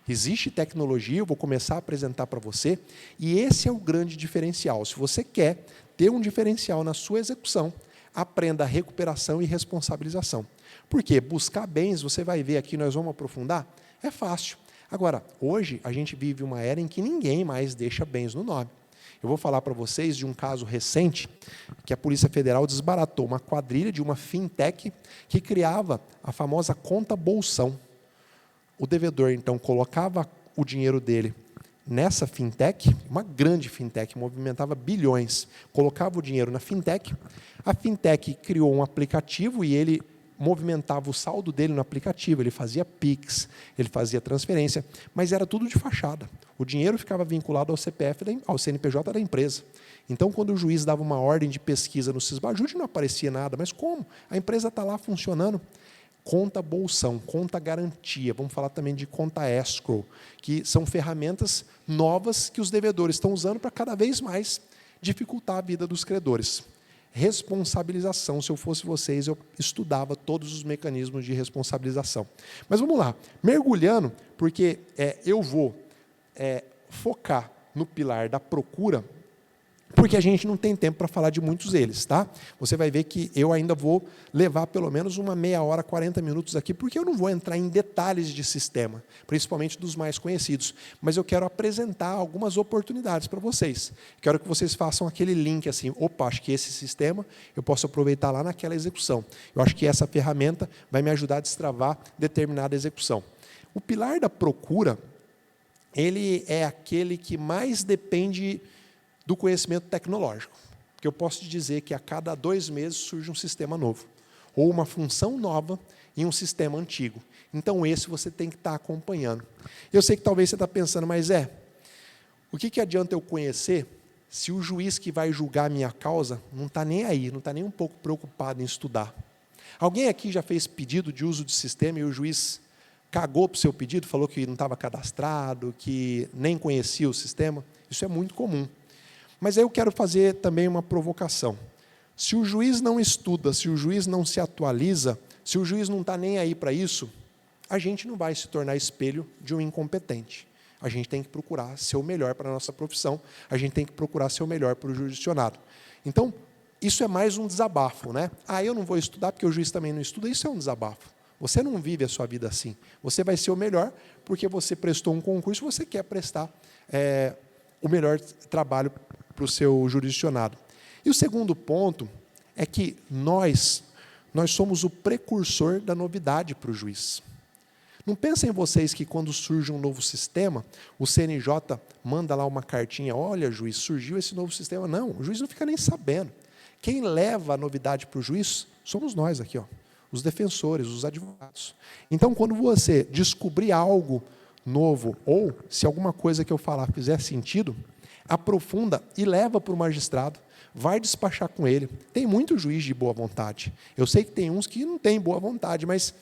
Existe tecnologia, eu vou começar a apresentar para você, e esse é o grande diferencial. Se você quer ter um diferencial na sua execução, aprenda a recuperação e responsabilização. Por quê? Buscar bens, você vai ver aqui, nós vamos aprofundar, é fácil. Agora, hoje, a gente vive uma era em que ninguém mais deixa bens no nome. Eu vou falar para vocês de um caso recente, que a Polícia Federal desbaratou uma quadrilha de uma fintech que criava a famosa conta bolsão. O devedor, então, colocava o dinheiro dele nessa fintech, uma grande fintech, movimentava bilhões, colocava o dinheiro na fintech, a fintech criou um aplicativo e ele movimentava o saldo dele no aplicativo, ele fazia Pix, ele fazia transferência, mas era tudo de fachada. O dinheiro ficava vinculado ao CPF, ao CNPJ da empresa. Então, quando o juiz dava uma ordem de pesquisa no Sisbajude, não aparecia nada, mas como? A empresa está lá funcionando. Conta bolsão, conta garantia, vamos falar também de conta escrow, que são ferramentas novas que os devedores estão usando para cada vez mais dificultar a vida dos credores. Responsabilização, se eu fosse vocês, eu estudava todos os mecanismos de responsabilização. Mas vamos lá, mergulhando, porque eu vou focar no pilar da procura porque a gente não tem tempo para falar de muitos deles, tá? Você vai ver que eu ainda vou levar pelo menos uma meia hora, 40 minutos aqui, porque eu não vou entrar em detalhes de sistema, principalmente dos mais conhecidos, mas eu quero apresentar algumas oportunidades para vocês. Quero que vocês façam aquele link assim, opa, acho que esse sistema eu posso aproveitar lá naquela execução. Eu acho que essa ferramenta vai me ajudar a destravar determinada execução. O pilar da procura, ele é aquele que mais depende do conhecimento tecnológico. Porque eu posso te dizer que a cada 2 meses surge um sistema novo, ou uma função nova em um sistema antigo. Então, esse você tem que estar acompanhando. Eu sei que talvez você está pensando, mas o que adianta eu conhecer se o juiz que vai julgar a minha causa não está nem aí, não está nem um pouco preocupado em estudar? Alguém aqui já fez pedido de uso de sistema e o juiz cagou para o seu pedido, falou que não estava cadastrado, que nem conhecia o sistema? Isso é muito comum. Mas aí eu quero fazer também uma provocação. Se o juiz não estuda, se o juiz não se atualiza, se o juiz não está nem aí para isso, a gente não vai se tornar espelho de um incompetente. A gente tem que procurar ser o melhor para a nossa profissão, a gente tem que procurar ser o melhor para o jurisdicionado. Então, isso é mais um desabafo, né? Eu não vou estudar porque o juiz também não estuda, isso é um desabafo. Você não vive a sua vida assim. Você vai ser o melhor porque você prestou um concurso, você quer prestar o melhor trabalho para o seu jurisdicionado. E o segundo ponto é que nós somos o precursor da novidade para o juiz. Não pensem vocês que quando surge um novo sistema, o CNJ manda lá uma cartinha, olha, juiz, surgiu esse novo sistema. Não, o juiz não fica nem sabendo. Quem leva a novidade para o juiz somos nós aqui, os defensores, os advogados. Então, quando você descobrir algo novo, ou se alguma coisa que eu falar fizer sentido, aprofunda e leva para o magistrado, vai despachar com ele. Tem muito juiz de boa vontade. Eu sei que tem uns que não têm boa vontade, mas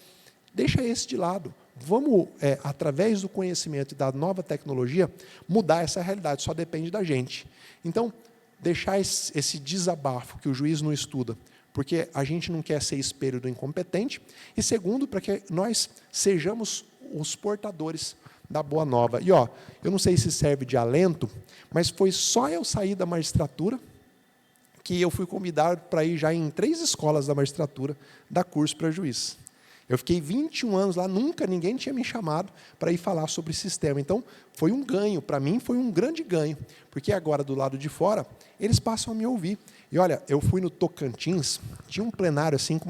deixa esse de lado. Vamos, através do conhecimento e da nova tecnologia, mudar essa realidade, só depende da gente. Então, deixar esse desabafo que o juiz não estuda, porque a gente não quer ser espelho do incompetente, e segundo, para que nós sejamos os portadores da boa nova. E, eu não sei se serve de alento, mas foi só eu sair da magistratura que eu fui convidado para ir já em 3 escolas da magistratura dar curso para juiz. Eu fiquei 21 anos lá, nunca ninguém tinha me chamado para ir falar sobre sistema. Então, foi um ganho, para mim foi um grande ganho, porque agora, do lado de fora, eles passam a me ouvir. E, olha, eu fui no Tocantins, tinha um plenário assim com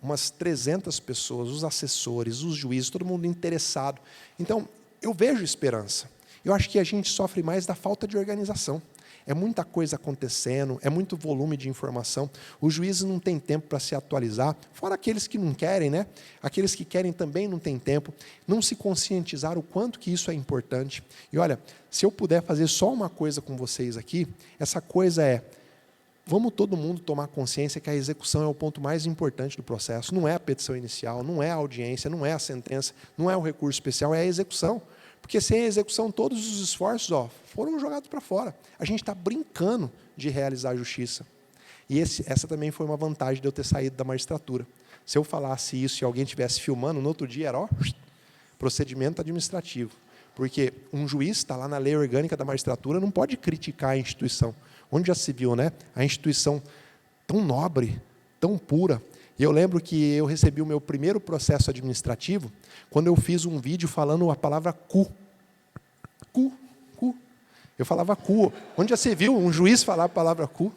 umas 300 pessoas, os assessores, os juízes, todo mundo interessado. Então, eu vejo esperança. Eu acho que a gente sofre mais da falta de organização. É muita coisa acontecendo, é muito volume de informação. Os juízes não têm tempo para se atualizar, fora aqueles que não querem, né? Aqueles que querem também não têm tempo, não se conscientizaram o quanto que isso é importante. E, olha, se eu puder fazer só uma coisa com vocês aqui, essa coisa vamos todo mundo tomar consciência que a execução é o ponto mais importante do processo. Não é a petição inicial, não é a audiência, não é a sentença, não é o recurso especial, é a execução. Porque sem a execução, todos os esforços foram jogados para fora. A gente está brincando de realizar a justiça. E essa também foi uma vantagem de eu ter saído da magistratura. Se eu falasse isso e alguém estivesse filmando, no outro dia era procedimento administrativo. Porque um juiz está lá na lei orgânica da magistratura, não pode criticar a instituição. Onde já se viu, né? A instituição tão nobre, tão pura. E eu lembro que eu recebi o meu primeiro processo administrativo quando eu fiz um vídeo falando a palavra cu. Cu. Eu falava cu. Onde já se viu um juiz falar a palavra cu,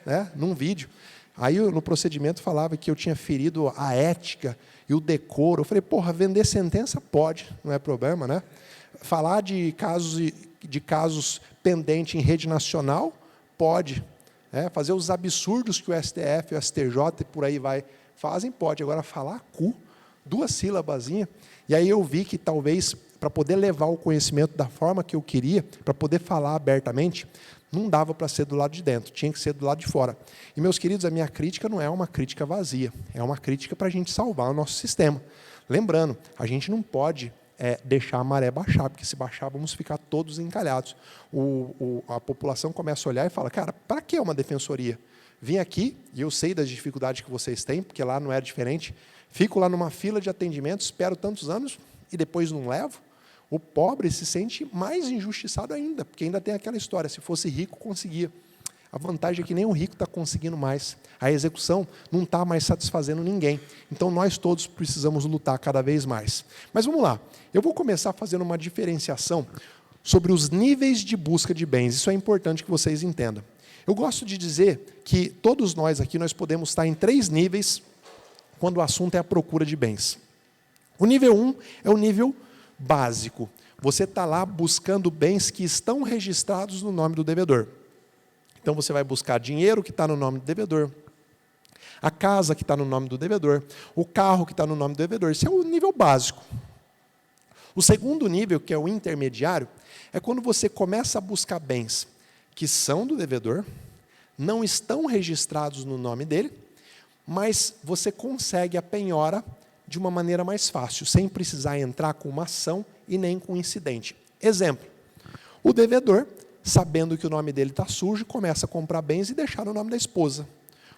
né? Num vídeo. Aí, no procedimento, falava que eu tinha ferido a ética e o decoro. Eu falei, vender sentença pode, não é problema, né? Falar de casos pendentes em rede nacional, pode. Fazer os absurdos que o STF, o STJ e por aí vai fazem, pode. Agora, falar cu, 2 sílabazinhas. E aí eu vi que talvez, para poder levar o conhecimento da forma que eu queria, para poder falar abertamente, não dava para ser do lado de dentro, tinha que ser do lado de fora. E, meus queridos, a minha crítica não é uma crítica vazia, é uma crítica para a gente salvar o nosso sistema. Lembrando, a gente não pode deixar a maré baixar, porque se baixar, vamos ficar todos encalhados. A população começa a olhar e fala, cara, para que uma defensoria? Vim aqui, e eu sei das dificuldades que vocês têm, porque lá não é diferente, fico lá numa fila de atendimento, espero tantos anos, e depois não levo. O pobre se sente mais injustiçado ainda, porque ainda tem aquela história, se fosse rico, conseguia. A vantagem é que nem o rico está conseguindo mais. A execução não está mais satisfazendo ninguém. Então, nós todos precisamos lutar cada vez mais. Mas vamos lá. Eu vou começar fazendo uma diferenciação sobre os níveis de busca de bens. Isso é importante que vocês entendam. Eu gosto de dizer que todos nós aqui nós podemos estar em 3 níveis quando o assunto é a procura de bens. O nível 1 é o nível básico. Você está lá buscando bens que estão registrados no nome do devedor. Então, você vai buscar dinheiro que está no nome do devedor, a casa que está no nome do devedor, o carro que está no nome do devedor. Esse é o nível básico. O segundo nível, que é o intermediário, é quando você começa a buscar bens que são do devedor, não estão registrados no nome dele, mas você consegue a penhora de uma maneira mais fácil, sem precisar entrar com uma ação e nem com um incidente. Exemplo, o devedor, sabendo que o nome dele está sujo, começa a comprar bens e deixar no nome da esposa.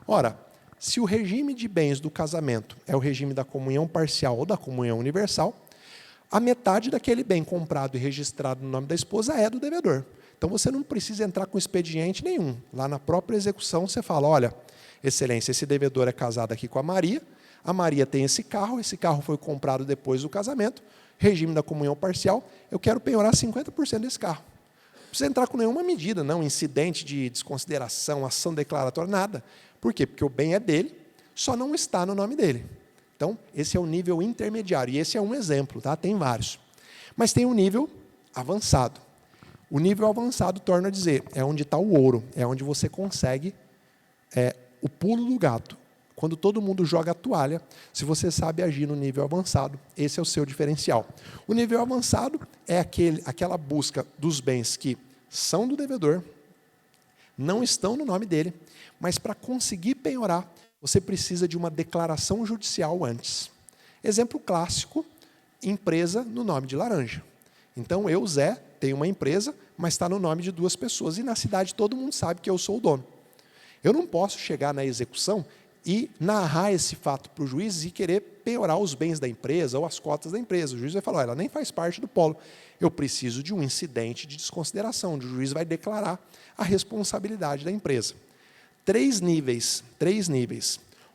Ora, se o regime de bens do casamento é o regime da comunhão parcial ou da comunhão universal, a metade daquele bem comprado e registrado no nome da esposa é do devedor. Então, você não precisa entrar com expediente nenhum. Lá na própria execução, você fala, olha, excelência, esse devedor é casado aqui com a Maria tem esse carro foi comprado depois do casamento, regime da comunhão parcial, eu quero penhorar 50% desse carro. Não precisa entrar com nenhuma medida, não, incidente de desconsideração, ação declaratória, nada. Por quê? Porque o bem é dele, só não está no nome dele. Então, esse é o nível intermediário, e esse é um exemplo, tá? Tem vários. Mas tem o nível avançado. O nível avançado, torna a dizer, é onde está o ouro, é onde você consegue o pulo do gato. Quando todo mundo joga a toalha, se você sabe agir no nível avançado, esse é o seu diferencial. O nível avançado é aquela busca dos bens que são do devedor, não estão no nome dele, mas para conseguir penhorar, você precisa de uma declaração judicial antes. Exemplo clássico, empresa no nome de laranja. Então, eu, Zé, tenho uma empresa, mas está no nome de 2 pessoas, e na cidade todo mundo sabe que eu sou o dono. Eu não posso chegar na execução e narrar esse fato para o juiz e querer penhorar os bens da empresa ou as cotas da empresa. O juiz vai falar, ela nem faz parte do polo. Eu preciso de um incidente de desconsideração, onde o juiz vai declarar a responsabilidade da empresa. 3 níveis.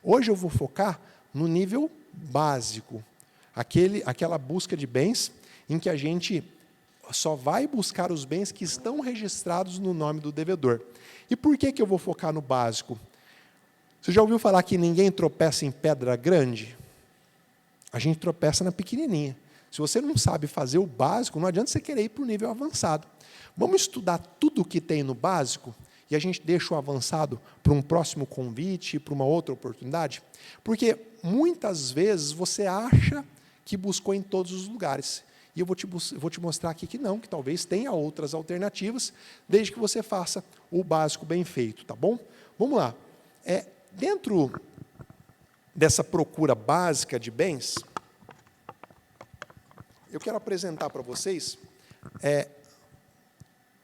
Hoje eu vou focar no nível básico, aquela busca de bens em que a gente só vai buscar os bens que estão registrados no nome do devedor. E por que eu vou focar no básico? Você já ouviu falar que ninguém tropeça em pedra grande? A gente tropeça na pequenininha. Se você não sabe fazer o básico, não adianta você querer ir para o nível avançado. Vamos estudar tudo o que tem no básico e a gente deixa o avançado para um próximo convite, para uma outra oportunidade? Porque muitas vezes você acha que buscou em todos os lugares. E eu vou te mostrar aqui que não, que talvez tenha outras alternativas, desde que você faça o básico bem feito, tá bom? Vamos lá. Dentro dessa procura básica de bens, eu quero apresentar para vocês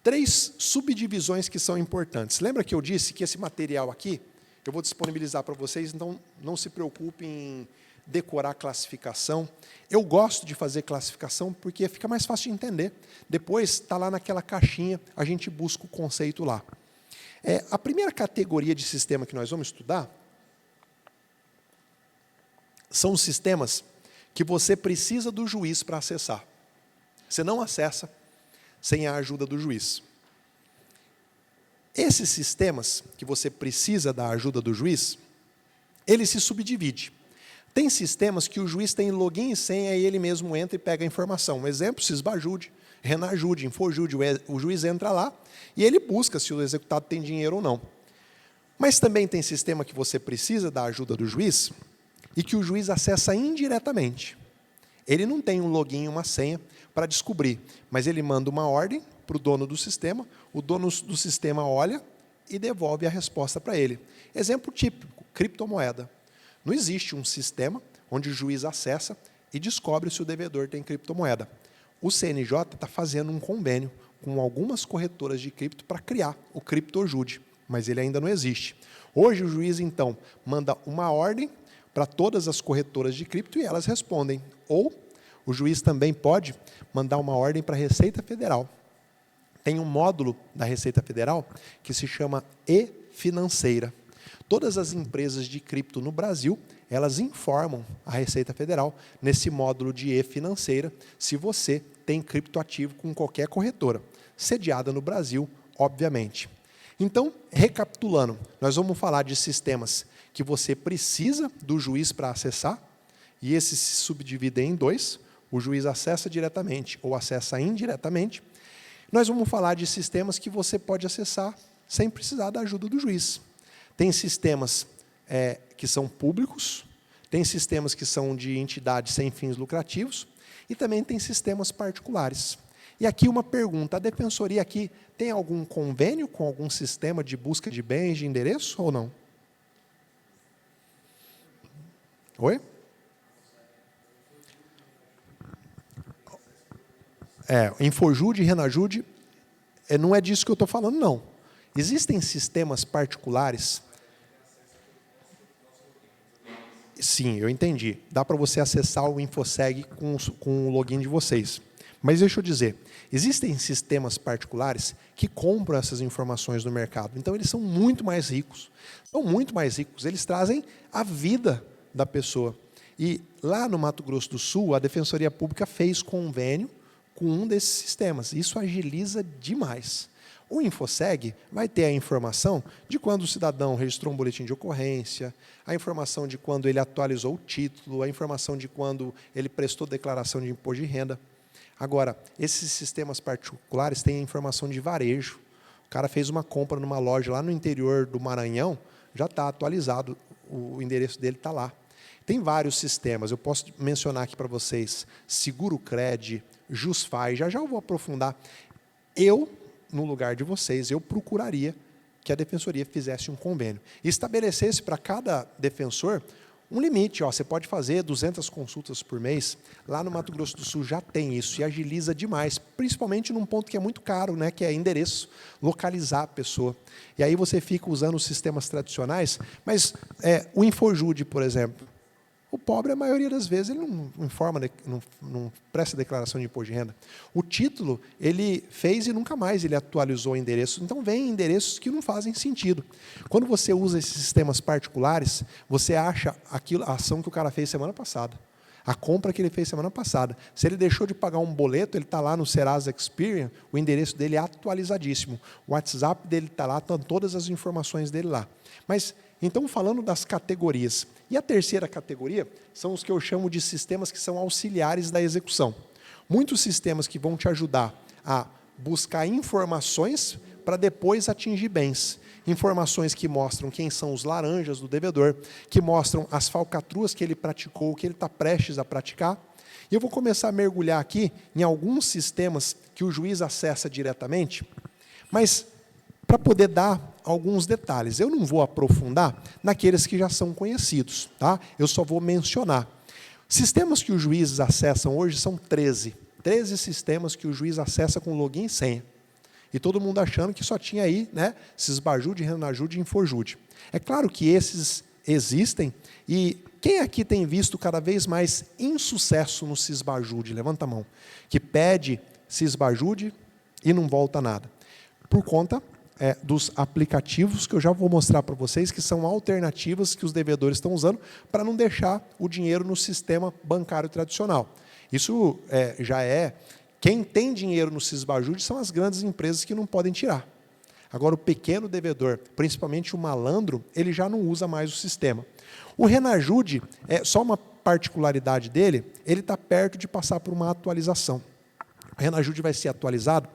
3 subdivisões que são importantes. Lembra que eu disse que esse material aqui, eu vou disponibilizar para vocês, então não se preocupem em decorar classificação. Eu gosto de fazer classificação porque fica mais fácil de entender. Depois, está lá naquela caixinha, a gente busca o conceito lá. A primeira categoria de sistema que nós vamos estudar são os sistemas que você precisa do juiz para acessar. Você não acessa sem a ajuda do juiz. Esses sistemas que você precisa da ajuda do juiz, ele se subdivide. Tem sistemas que o juiz tem login e senha e ele mesmo entra e pega a informação. Um exemplo, Sisbajude, Renajude, Infojude, o juiz entra lá e ele busca se o executado tem dinheiro ou não. Mas também tem sistema que você precisa da ajuda do juiz e que o juiz acessa indiretamente. Ele não tem um login e uma senha para descobrir, mas ele manda uma ordem para o dono do sistema, o dono do sistema olha e devolve a resposta para ele. Exemplo típico, criptomoeda. Não existe um sistema onde o juiz acessa e descobre se o devedor tem criptomoeda. O CNJ está fazendo um convênio com algumas corretoras de cripto para criar o Criptojude, mas ele ainda não existe. Hoje o juiz, então, manda uma ordem para todas as corretoras de cripto e elas respondem. Ou o juiz também pode mandar uma ordem para a Receita Federal. Tem um módulo da Receita Federal que se chama e-Financeira. Todas as empresas de cripto no Brasil, elas informam a Receita Federal nesse módulo de e-Financeira se você tem criptoativo com qualquer corretora, sediada no Brasil, obviamente. Então, recapitulando, nós vamos falar de sistemas que você precisa do juiz para acessar, e esses se subdividem em dois: o juiz acessa diretamente ou acessa indiretamente. Nós vamos falar de sistemas que você pode acessar sem precisar da ajuda do juiz. Tem sistemas que são públicos, tem sistemas que são de entidades sem fins lucrativos, e também tem sistemas particulares. E aqui uma pergunta: a Defensoria aqui tem algum convênio com algum sistema de busca de bens, de endereço, ou não? Oi? Infojude e Renajude, não é disso que eu estou falando, não. Existem sistemas particulares. Sim, eu entendi. Dá para você acessar o InfoSeg com o login de vocês. Mas deixa eu dizer, existem sistemas particulares que compram essas informações no mercado. Então, eles são muito mais ricos. São muito mais ricos. Eles trazem a vida da pessoa. E lá no Mato Grosso do Sul, a Defensoria Pública fez convênio com um desses sistemas. Isso agiliza demais. O InfoSeg vai ter a informação de quando o cidadão registrou um boletim de ocorrência, a informação de quando ele atualizou o título, a informação de quando ele prestou declaração de imposto de renda. Agora, esses sistemas particulares têm a informação de varejo. O cara fez uma compra numa loja lá no interior do Maranhão, já está atualizado, o endereço dele está lá. Tem vários sistemas, eu posso mencionar aqui para vocês: Segurocred, Jusfy, já eu vou aprofundar. Eu, no lugar de vocês, eu procuraria que a Defensoria fizesse um convênio e estabelecesse para cada defensor um limite. Você pode fazer 200 consultas por mês. Lá no Mato Grosso do Sul já tem isso e agiliza demais, principalmente num ponto que é muito caro, né, que é endereço, localizar a pessoa. E aí você fica usando os sistemas tradicionais, mas o Infojude, por exemplo, o pobre, a maioria das vezes, ele não informa, não presta declaração de imposto de renda. O título, ele fez e nunca mais ele atualizou o endereço. Então, vem endereços que não fazem sentido. Quando você usa esses sistemas particulares, você acha a ação que o cara fez semana passada, a compra que ele fez semana passada. Se ele deixou de pagar um boleto, ele está lá no Serasa Experian, o endereço dele é atualizadíssimo. O WhatsApp dele está lá, estão todas as informações dele lá. Mas, então, falando das categorias. E a terceira categoria são os que eu chamo de sistemas que são auxiliares da execução. Muitos sistemas que vão te ajudar a buscar informações para depois atingir bens. Informações que mostram quem são os laranjas do devedor, que mostram as falcatruas que ele praticou, que ele está prestes a praticar. E eu vou começar a mergulhar aqui em alguns sistemas que o juiz acessa diretamente, mas para poder dar alguns detalhes. Eu não vou aprofundar naqueles que já são conhecidos, tá? Eu só vou mencionar. Sistemas que os juízes acessam hoje são 13. 13 sistemas que o juiz acessa com login e senha. E todo mundo achando que só tinha aí, né, Sisbajude, Renajude e Infojude. É claro que esses existem, e quem aqui tem visto cada vez mais insucesso no Sisbajude? Levanta a mão. Que pede Sisbajude e não volta nada. Por conta dos aplicativos que eu já vou mostrar para vocês, que são alternativas que os devedores estão usando para não deixar o dinheiro no sistema bancário tradicional. Isso já é... Quem tem dinheiro no Sisbajude são as grandes empresas que não podem tirar. Agora, o pequeno devedor, principalmente o malandro, ele já não usa mais o sistema. O Renajude, só uma particularidade dele, ele está perto de passar por uma atualização. O Renajude vai ser atualizado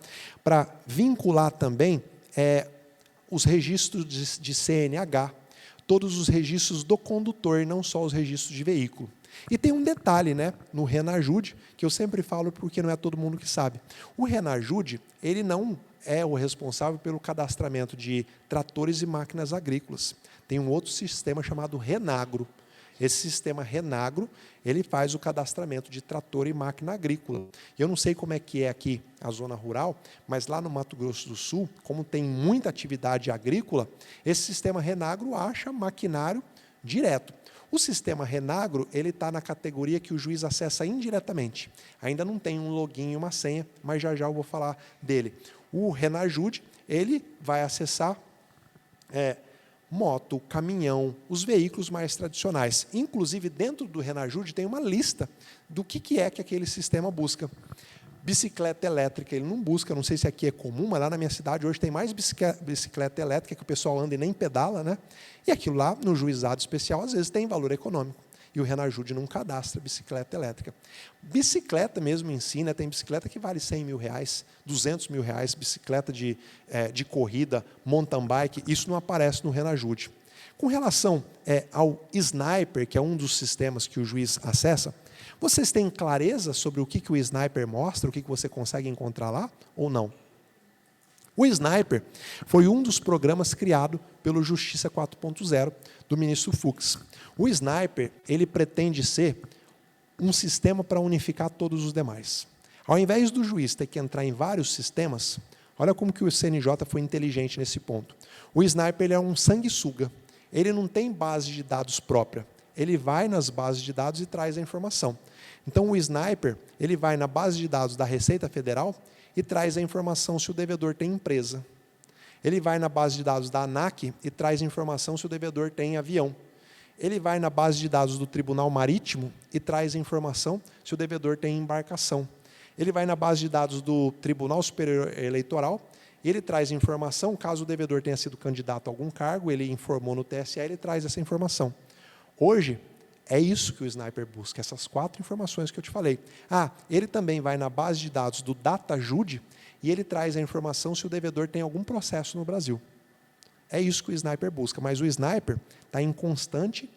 para vincular também os registros de CNH, todos os registros do condutor, e não só os registros de veículo. E tem um detalhe, né, no Renajude, que eu sempre falo porque não é todo mundo que sabe. O Renajude, ele não é o responsável pelo cadastramento de tratores e máquinas agrícolas. Tem um outro sistema chamado Renagro. Esse sistema Renagro, ele faz o cadastramento de trator e máquina agrícola. Eu não sei como é que é aqui a zona rural, mas lá no Mato Grosso do Sul, como tem muita atividade agrícola, esse sistema Renagro acha maquinário direto. O sistema Renagro, ele está na categoria que o juiz acessa indiretamente. Ainda não tem um login e uma senha, mas já eu vou falar dele. O Renajude, ele vai acessar moto, caminhão, os veículos mais tradicionais. Inclusive, dentro do Renajude tem uma lista do que é que aquele sistema busca. Bicicleta elétrica, ele não busca, não sei se aqui é comum, mas lá na minha cidade hoje tem mais bicicleta elétrica que o pessoal anda e nem pedala, né? E aquilo lá, no juizado especial, às vezes tem valor econômico. E o Renajude não cadastra bicicleta elétrica. Bicicleta mesmo em si, né? Tem bicicleta que vale R$100 mil, R$200 mil, bicicleta de corrida, mountain bike, isso não aparece no Renajude. Com relação ao Sniper, que é um dos sistemas que o juiz acessa, vocês têm clareza sobre o que o Sniper mostra, o que você consegue encontrar lá, ou não? O Sniper foi um dos programas criado pelo Justiça 4.0, do ministro Fux. O Sniper, ele pretende ser um sistema para unificar todos os demais. Ao invés do juiz ter que entrar em vários sistemas, olha como que o CNJ foi inteligente nesse ponto. O Sniper ele é um sanguessuga. Ele não tem base de dados própria. Ele vai nas bases de dados e traz a informação. Então, o Sniper, ele vai na base de dados da Receita Federal e traz a informação se o devedor tem empresa. Ele vai na base de dados da ANAC e traz a informação se o devedor tem avião. Ele vai na base de dados do Tribunal Marítimo e traz a informação se o devedor tem embarcação. Ele vai na base de dados do Tribunal Superior Eleitoral e ele traz informação, caso o devedor tenha sido candidato a algum cargo, ele informou no TSE, ele traz essa informação. Hoje, é isso que o Sniper busca, essas 4 informações que eu te falei. Ele também vai na base de dados do DataJude e ele traz a informação se o devedor tem algum processo no Brasil. É isso que o Sniper busca, mas o Sniper está em constante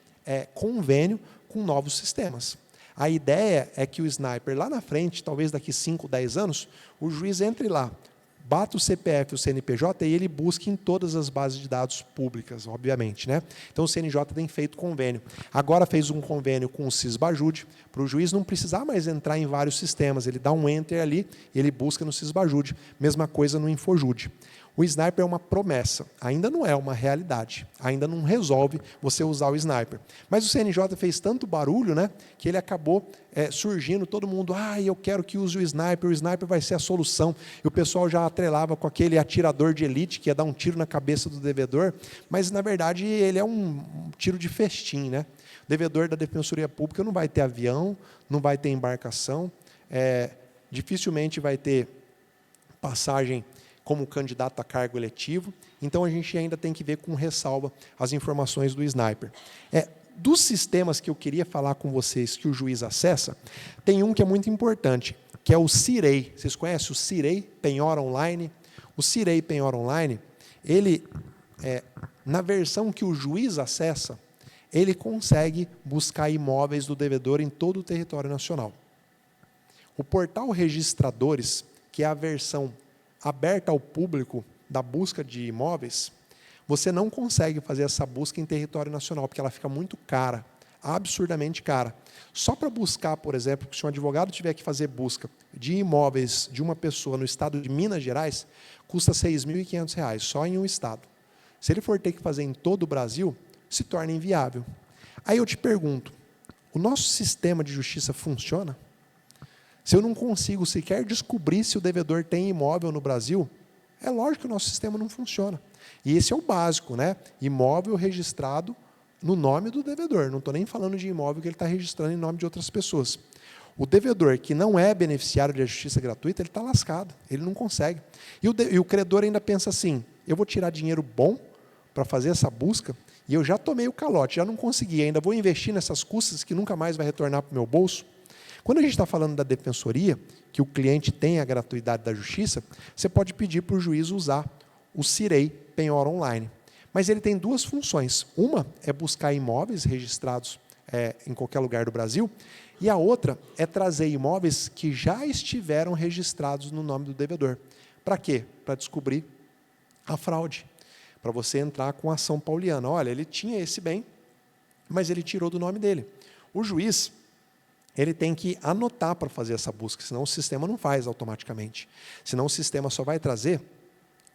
convênio com novos sistemas. A ideia é que o Sniper, lá na frente, talvez daqui 5, 10 anos, o juiz entre lá, bata o CPF e o CNPJ e ele busca em todas as bases de dados públicas, obviamente, né? Então, o CNJ tem feito convênio. Agora fez um convênio com o Sisbajude, para o juiz não precisar mais entrar em vários sistemas. Ele dá um enter ali e ele busca no Sisbajude. Mesma coisa no Infojude. O Sniper é uma promessa, ainda não é uma realidade, ainda não resolve você usar o Sniper. Mas o CNJ fez tanto barulho, né, que ele acabou surgindo, todo mundo, eu quero que use o Sniper vai ser a solução. E o pessoal já atrelava com aquele atirador de elite, que ia dar um tiro na cabeça do devedor, mas, na verdade, ele é um tiro de festim, né? O devedor da Defensoria Pública não vai ter avião, não vai ter embarcação, dificilmente vai ter passagem como candidato a cargo eletivo, então a gente ainda tem que ver com ressalva as informações do Sniper. Dos sistemas que eu queria falar com vocês que o juiz acessa, tem um que é muito importante, que é o Cirei. Vocês conhecem o Cirei Penhora Online? O Cirei Penhora Online, ele, na versão que o juiz acessa, ele consegue buscar imóveis do devedor em todo o território nacional. O portal Registradores, que é a versão aberta ao público da busca de imóveis, você não consegue fazer essa busca em território nacional, porque ela fica muito cara, absurdamente cara. Só para buscar, por exemplo, se um advogado tiver que fazer busca de imóveis de uma pessoa no estado de Minas Gerais, custa R$ 6.500, só em um estado. Se ele for ter que fazer em todo o Brasil, se torna inviável. Aí eu te pergunto, o nosso sistema de justiça funciona? Se eu não consigo sequer descobrir se o devedor tem imóvel no Brasil, é lógico que o nosso sistema não funciona. E esse é o básico, né? Imóvel registrado no nome do devedor. Não estou nem falando de imóvel que ele está registrando em nome de outras pessoas. O devedor que não é beneficiário da justiça gratuita, ele está lascado, ele não consegue. E o credor ainda pensa assim, eu vou tirar dinheiro bom para fazer essa busca, e eu já tomei o calote, já não consegui, ainda vou investir nessas custas que nunca mais vai retornar para o meu bolso. Quando a gente está falando da defensoria, que o cliente tem a gratuidade da justiça, você pode pedir para o juiz usar o Cirei Penhora Online. Mas ele tem 2 funções. Uma é buscar imóveis registrados em qualquer lugar do Brasil, e a outra é trazer imóveis que já estiveram registrados no nome do devedor. Para quê? Para descobrir a fraude. Para você entrar com a ação pauliana. Olha, ele tinha esse bem, mas ele tirou do nome dele. O juiz, ele tem que anotar para fazer essa busca, senão o sistema não faz automaticamente. Senão o sistema só vai trazer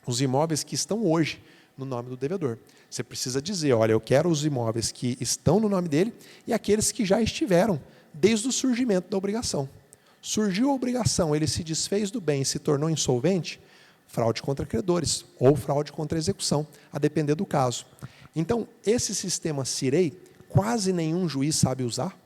os imóveis que estão hoje no nome do devedor. Você precisa dizer, olha, eu quero os imóveis que estão no nome dele e aqueles que já estiveram desde o surgimento da obrigação. Surgiu a obrigação, ele se desfez do bem e se tornou insolvente, fraude contra credores ou fraude contra execução, a depender do caso. Então, esse sistema Cirei, quase nenhum juiz sabe usar.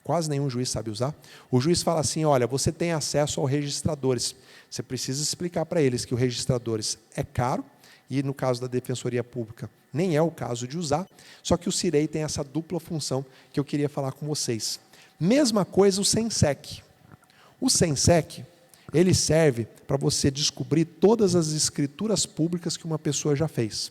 Quase nenhum juiz sabe usar. O juiz fala assim, olha, você tem acesso aos registradores. Você precisa explicar para eles que o registradores é caro, e no caso da Defensoria Pública, nem é o caso de usar, só que o Cirei tem essa dupla função que eu queria falar com vocês. Mesma coisa o Sensec. O Sensec, ele serve para você descobrir todas as escrituras públicas que uma pessoa já fez.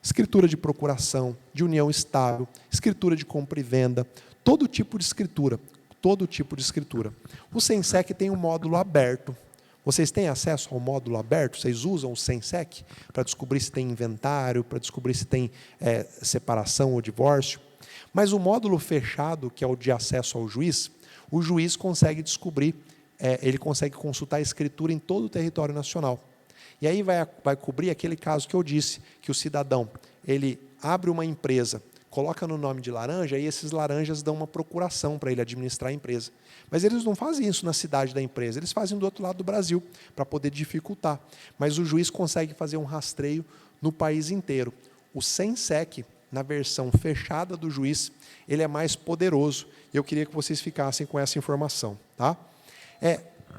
Escritura de procuração, de união estável, escritura de compra e venda, todo tipo de escritura, todo tipo de escritura. O Sensec tem um módulo aberto. Vocês têm acesso ao módulo aberto? Vocês usam o Sensec para descobrir se tem inventário, para descobrir se tem separação ou divórcio? Mas o módulo fechado, que é o de acesso ao juiz, o juiz consegue descobrir, ele consegue consultar a escritura em todo o território nacional. E aí vai cobrir aquele caso que eu disse, que o cidadão, ele abre uma empresa, coloca no nome de laranja, e esses laranjas dão uma procuração para ele administrar a empresa. Mas eles não fazem isso na cidade da empresa, eles fazem do outro lado do Brasil, para poder dificultar. Mas o juiz consegue fazer um rastreio no país inteiro. O Sensec, na versão fechada do juiz, ele é mais poderoso. E eu queria que vocês ficassem com essa informação. Tá?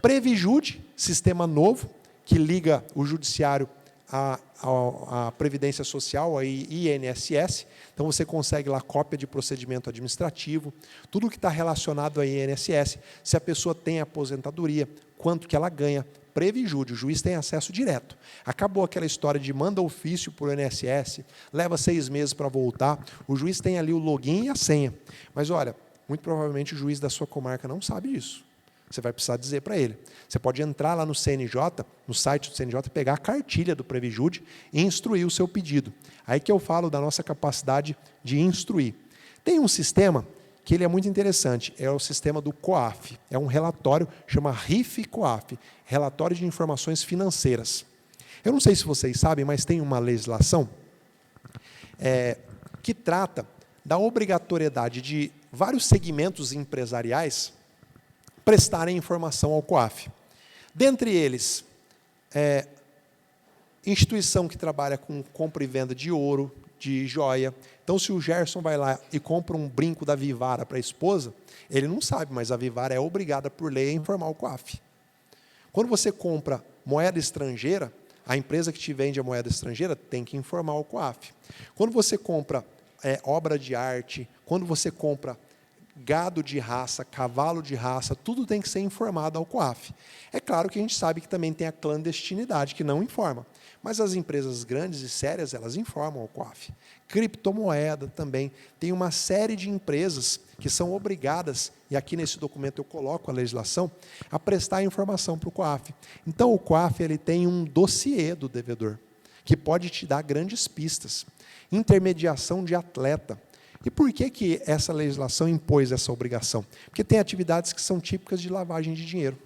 Previjude, sistema novo, que liga o judiciário à Previdência Social, a INSS. Então, você consegue lá cópia de procedimento administrativo, tudo que está relacionado à INSS, se a pessoa tem aposentadoria, quanto que ela ganha, Previjude, o juiz tem acesso direto. Acabou aquela história de manda ofício para o INSS, leva 6 meses para voltar, o juiz tem ali o login e a senha. Mas, olha, muito provavelmente o juiz da sua comarca não sabe disso. Você vai precisar dizer para ele. Você pode entrar lá no CNJ, no site do CNJ, pegar a cartilha do Previjude e instruir o seu pedido. Aí que eu falo da nossa capacidade de instruir. Tem um sistema que ele é muito interessante, é o sistema do COAF. É um relatório, chama RIF-COAF, Relatório de Informações Financeiras. Eu não sei se vocês sabem, mas tem uma legislação que trata da obrigatoriedade de vários segmentos empresariais prestarem informação ao COAF. Dentre eles, instituição que trabalha com compra e venda de ouro, de joia. Então, se o Gerson vai lá e compra um brinco da Vivara para a esposa, ele não sabe, mas a Vivara é obrigada por lei a informar o COAF. Quando você compra moeda estrangeira, a empresa que te vende a moeda estrangeira tem que informar o COAF. Quando você compra obra de arte, quando você compra gado de raça, cavalo de raça, tudo tem que ser informado ao COAF. É claro que a gente sabe que também tem a clandestinidade, que não informa. Mas as empresas grandes e sérias, elas informam ao COAF. Criptomoeda também. Tem uma série de empresas que são obrigadas, e aqui nesse documento eu coloco a legislação, a prestar informação para o COAF. Então, o COAF ele tem um dossiê do devedor, que pode te dar grandes pistas. Intermediação de atleta. E por que essa legislação impôs essa obrigação? Porque tem atividades que são típicas de lavagem de dinheiro.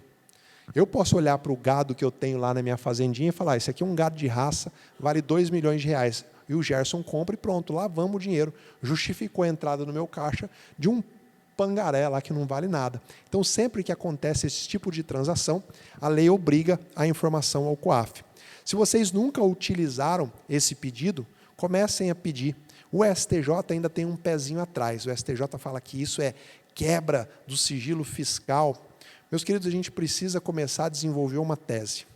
Eu posso olhar para o gado que eu tenho lá na minha fazendinha e falar, esse aqui é um gado de raça, vale 2 milhões de reais. E o Gerson compra e pronto, lavamos o dinheiro. Justificou a entrada no meu caixa de um pangaré lá que não vale nada. Então, sempre que acontece esse tipo de transação, a lei obriga a informação ao COAF. Se vocês nunca utilizaram esse pedido, comecem a pedir. O STJ ainda tem um pezinho atrás. O STJ fala que isso é quebra do sigilo fiscal. Meus queridos, a gente precisa começar a desenvolver uma tese.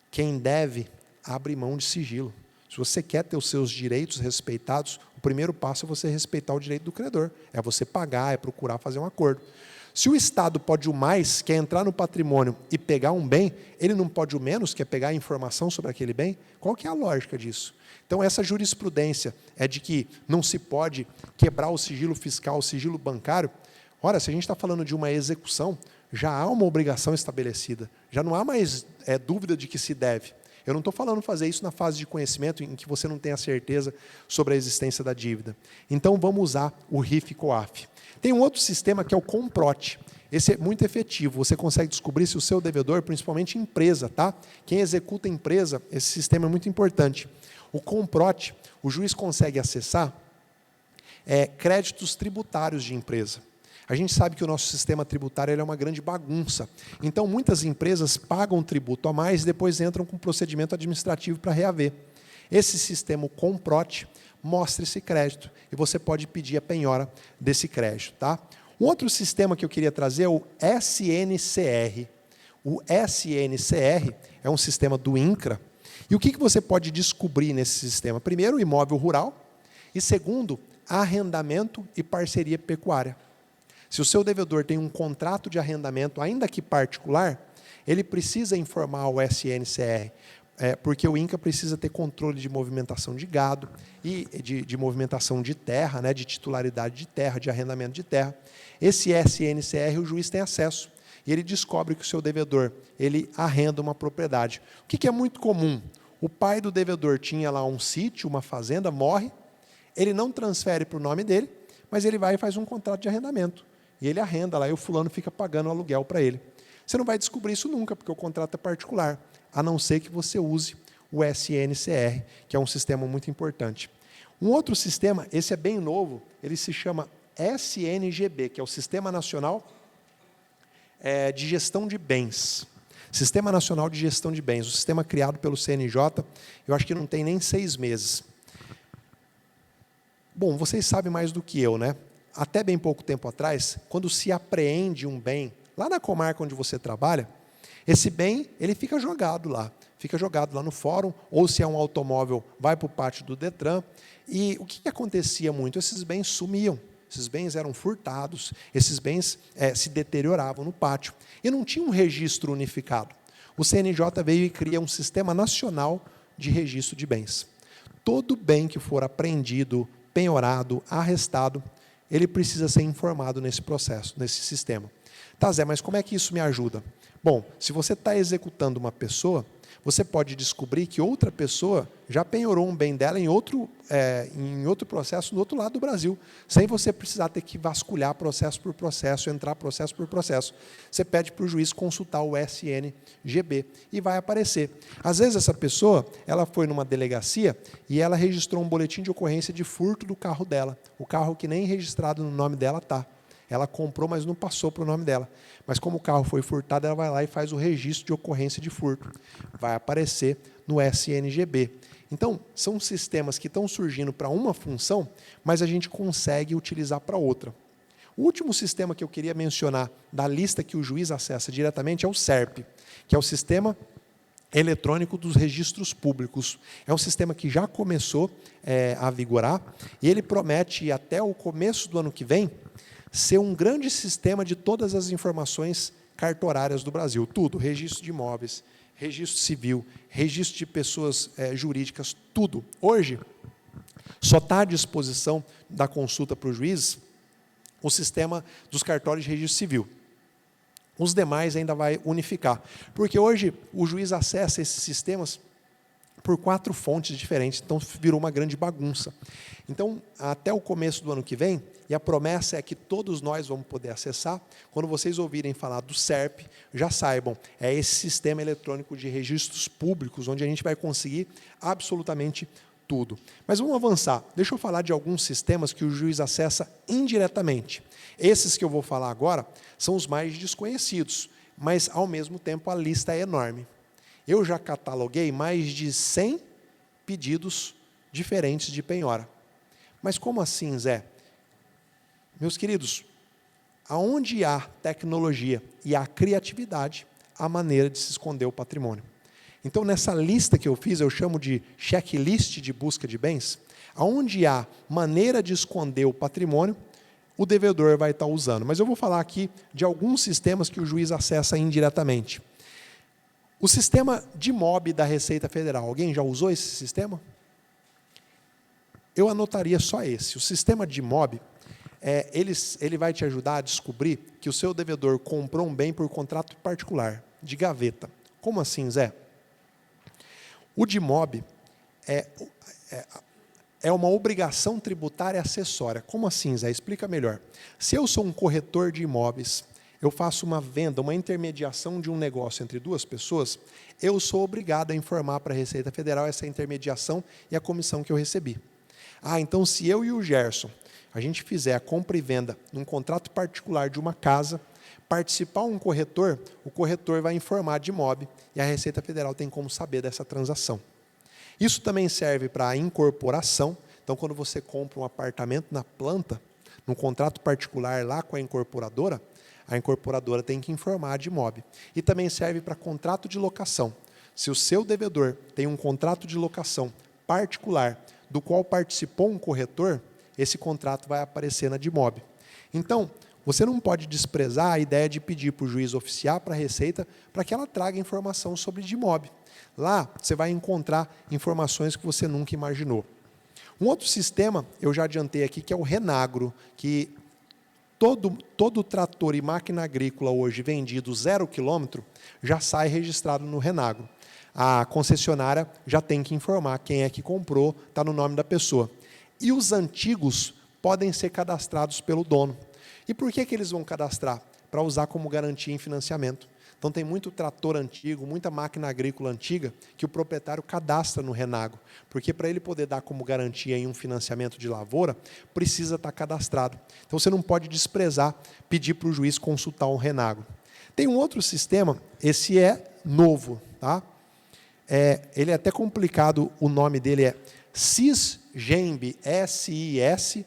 Quem deve, abre mão de sigilo. Se você quer ter os seus direitos respeitados, o primeiro passo é você respeitar o direito do credor. É você pagar, é procurar fazer um acordo. Se o Estado pode o mais, quer entrar no patrimônio e pegar um bem, ele não pode o menos, quer pegar a informação sobre aquele bem? Qual que é a lógica disso? Então, essa jurisprudência é de que não se pode quebrar o sigilo fiscal, o sigilo bancário. Ora, se a gente está falando de uma execução, já há uma obrigação estabelecida. Já não há mais dúvida de que se deve. Eu não estou falando fazer isso na fase de conhecimento em que você não tem a certeza sobre a existência da dívida. Então, vamos usar o RIF-COAF. Tem um outro sistema que é o Comprote. Esse é muito efetivo. Você consegue descobrir se o seu devedor, principalmente empresa, tá? Quem executa empresa, esse sistema é muito importante. O Comprot, o juiz consegue acessar créditos tributários de empresa. A gente sabe que o nosso sistema tributário ele é uma grande bagunça. Então, muitas empresas pagam tributo a mais e depois entram com um procedimento administrativo para reaver. Esse sistema, o Comprot, mostra esse crédito e você pode pedir a penhora desse crédito. Tá? Um outro sistema que eu queria trazer é o SNCR. O SNCR é um sistema do INCRA. E o que você pode descobrir nesse sistema? Primeiro, imóvel rural. E segundo, arrendamento e parceria pecuária. Se o seu devedor tem um contrato de arrendamento, ainda que particular, ele precisa informar o SNCR, porque o INCRA precisa ter controle de movimentação de gado e de movimentação de terra, né, de titularidade de terra, de arrendamento de terra. Esse SNCR o juiz tem acesso e ele descobre que o seu devedor ele arrenda uma propriedade. O que é muito comum? O pai do devedor tinha lá um sítio, uma fazenda, morre, ele não transfere para o nome dele, mas ele vai e faz um contrato de arrendamento. E ele arrenda lá e o fulano fica pagando o aluguel para ele. Você não vai descobrir isso nunca, porque o contrato é particular, a não ser que você use o SNCR, que é um sistema muito importante. Um outro sistema, esse é bem novo, ele se chama SNGB, que é o Sistema Nacional de Gestão de Bens. Sistema Nacional de Gestão de Bens, o sistema criado pelo CNJ, eu acho que não tem nem 6 meses. Bom, vocês sabem mais do que eu, né? Até bem pouco tempo atrás, quando se apreende um bem, lá na comarca onde você trabalha, esse bem ele fica jogado lá no fórum, ou se é um automóvel, vai para o pátio do Detran. E o que acontecia muito? Esses bens sumiam, esses bens eram furtados, esses bens se deterioravam no pátio. E não tinha um registro unificado. O CNJ veio e cria um sistema nacional de registro de bens. Todo bem que for apreendido, penhorado, arrestado, ele precisa ser informado nesse processo, nesse sistema. Tá, Zé, mas como é que isso me ajuda? Bom, se você está executando uma pessoa, você pode descobrir que outra pessoa já penhorou um bem dela em outro processo no outro lado do Brasil, sem você precisar ter que vasculhar processo por processo, entrar processo por processo. Você pede para o juiz consultar o SNGB e vai aparecer. Às vezes essa pessoa ela foi numa delegacia e ela registrou um boletim de ocorrência de furto do carro dela, o carro que nem registrado no nome dela está. Ela comprou, mas não passou para o nome dela. Mas como o carro foi furtado, ela vai lá e faz o registro de ocorrência de furto. Vai aparecer no SNGB. Então, são sistemas que estão surgindo para uma função, mas a gente consegue utilizar para outra. O último sistema que eu queria mencionar da lista que o juiz acessa diretamente é o SERP, que é o Sistema Eletrônico dos Registros Públicos. É um sistema que já começou a vigorar e ele promete, até o começo do ano que vem, ser um grande sistema de todas as informações cartorárias do Brasil. Tudo, registro de imóveis, registro civil, registro de pessoas jurídicas, tudo. Hoje, só está à disposição da consulta para o juiz o sistema dos cartórios de registro civil. Os demais ainda vai unificar. Porque hoje o juiz acessa esses sistemas por 4 fontes diferentes, então virou uma grande bagunça. Então, até o começo do ano que vem, e a promessa é que todos nós vamos poder acessar, quando vocês ouvirem falar do SERP, já saibam, é esse sistema eletrônico de registros públicos, onde a gente vai conseguir absolutamente tudo. Mas vamos avançar. Deixa eu falar de alguns sistemas que o juiz acessa indiretamente. Esses que eu vou falar agora são os mais desconhecidos, mas, ao mesmo tempo, a lista é enorme. Eu já cataloguei mais de 100 pedidos diferentes de penhora. Mas como assim, Zé? Meus queridos, aonde há tecnologia e há criatividade, há maneira de se esconder o patrimônio. Então, nessa lista que eu fiz, eu chamo de checklist de busca de bens, aonde há maneira de esconder o patrimônio, o devedor vai estar usando. Mas eu vou falar aqui de alguns sistemas que o juiz acessa indiretamente. O sistema DIMOB da Receita Federal, alguém já usou esse sistema? Eu anotaria só esse. O sistema DIMOB, ele vai te ajudar a descobrir que o seu devedor comprou um bem por contrato particular, de gaveta. Como assim, Zé? O DIMOB é uma obrigação tributária acessória. Como assim, Zé? Explica melhor. Se eu sou um corretor de imóveis, eu faço uma venda, uma intermediação de um negócio entre duas pessoas, eu sou obrigado a informar para a Receita Federal essa intermediação e a comissão que eu recebi. Então se eu e o Gerson, a gente fizer a compra e venda num contrato particular de uma casa, participar um corretor, o corretor vai informar de IMOB e a Receita Federal tem como saber dessa transação. Isso também serve para a incorporação. Então, quando você compra um apartamento na planta, num contrato particular lá com a incorporadora tem que informar de IMOB. E também serve para contrato de locação. Se o seu devedor tem um contrato de locação particular, do qual participou um corretor, esse contrato vai aparecer na DIMOB. Então, você não pode desprezar a ideia de pedir para o juiz oficiar, para a Receita, para que ela traga informação sobre DIMOB. Lá, você vai encontrar informações que você nunca imaginou. Um outro sistema, eu já adiantei aqui, que é o Renagro, que todo trator e máquina agrícola hoje vendido 0 km já sai registrado no Renagro. A concessionária já tem que informar quem é que comprou, está no nome da pessoa. E os antigos podem ser cadastrados pelo dono. E por que eles vão cadastrar? Para usar como garantia em financiamento. Então tem muito trator antigo, muita máquina agrícola antiga, que o proprietário cadastra no Renagro. Porque para ele poder dar como garantia em um financiamento de lavoura, precisa estar cadastrado. Então você não pode desprezar, pedir para o juiz consultar um Renagro. Tem um outro sistema, esse é novo, tá? Ele é até complicado, o nome dele é SISGEMB, SISGEMB.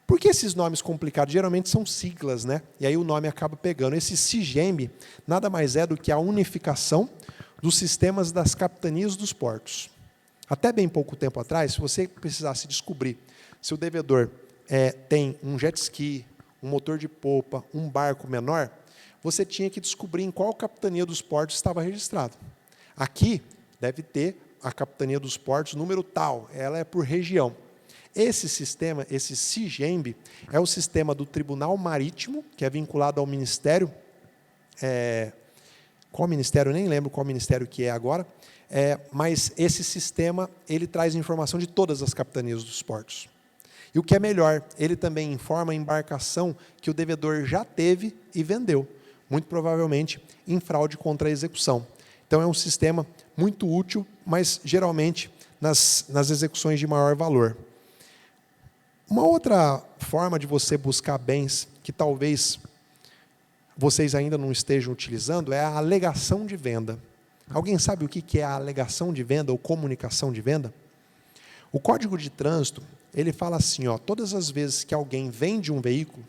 Por que esses nomes complicados? Geralmente são siglas, né? E aí o nome acaba pegando. Esse SISGEMB nada mais é do que a unificação dos sistemas das capitanias dos portos. Até bem pouco tempo atrás, se você precisasse descobrir se o devedor tem um jet ski, um motor de popa, um barco menor, você tinha que descobrir em qual capitania dos portos estava registrado. Aqui deve ter a capitania dos portos, número tal, ela é por região. Esse sistema, esse SIGEMB, é o sistema do Tribunal Marítimo, que é vinculado ao Ministério, qual ministério? Eu nem lembro qual ministério que é agora, mas esse sistema ele traz informação de todas as capitanias dos portos. E o que é melhor, ele também informa a embarcação que o devedor já teve e vendeu, muito provavelmente em fraude contra a execução. Então é um sistema muito útil, mas geralmente nas execuções de maior valor. Uma outra forma de você buscar bens que talvez vocês ainda não estejam utilizando é a alegação de venda. Alguém sabe o que é a alegação de venda ou comunicação de venda? O Código de Trânsito, ele fala assim, todas as vezes que alguém vende um veículo,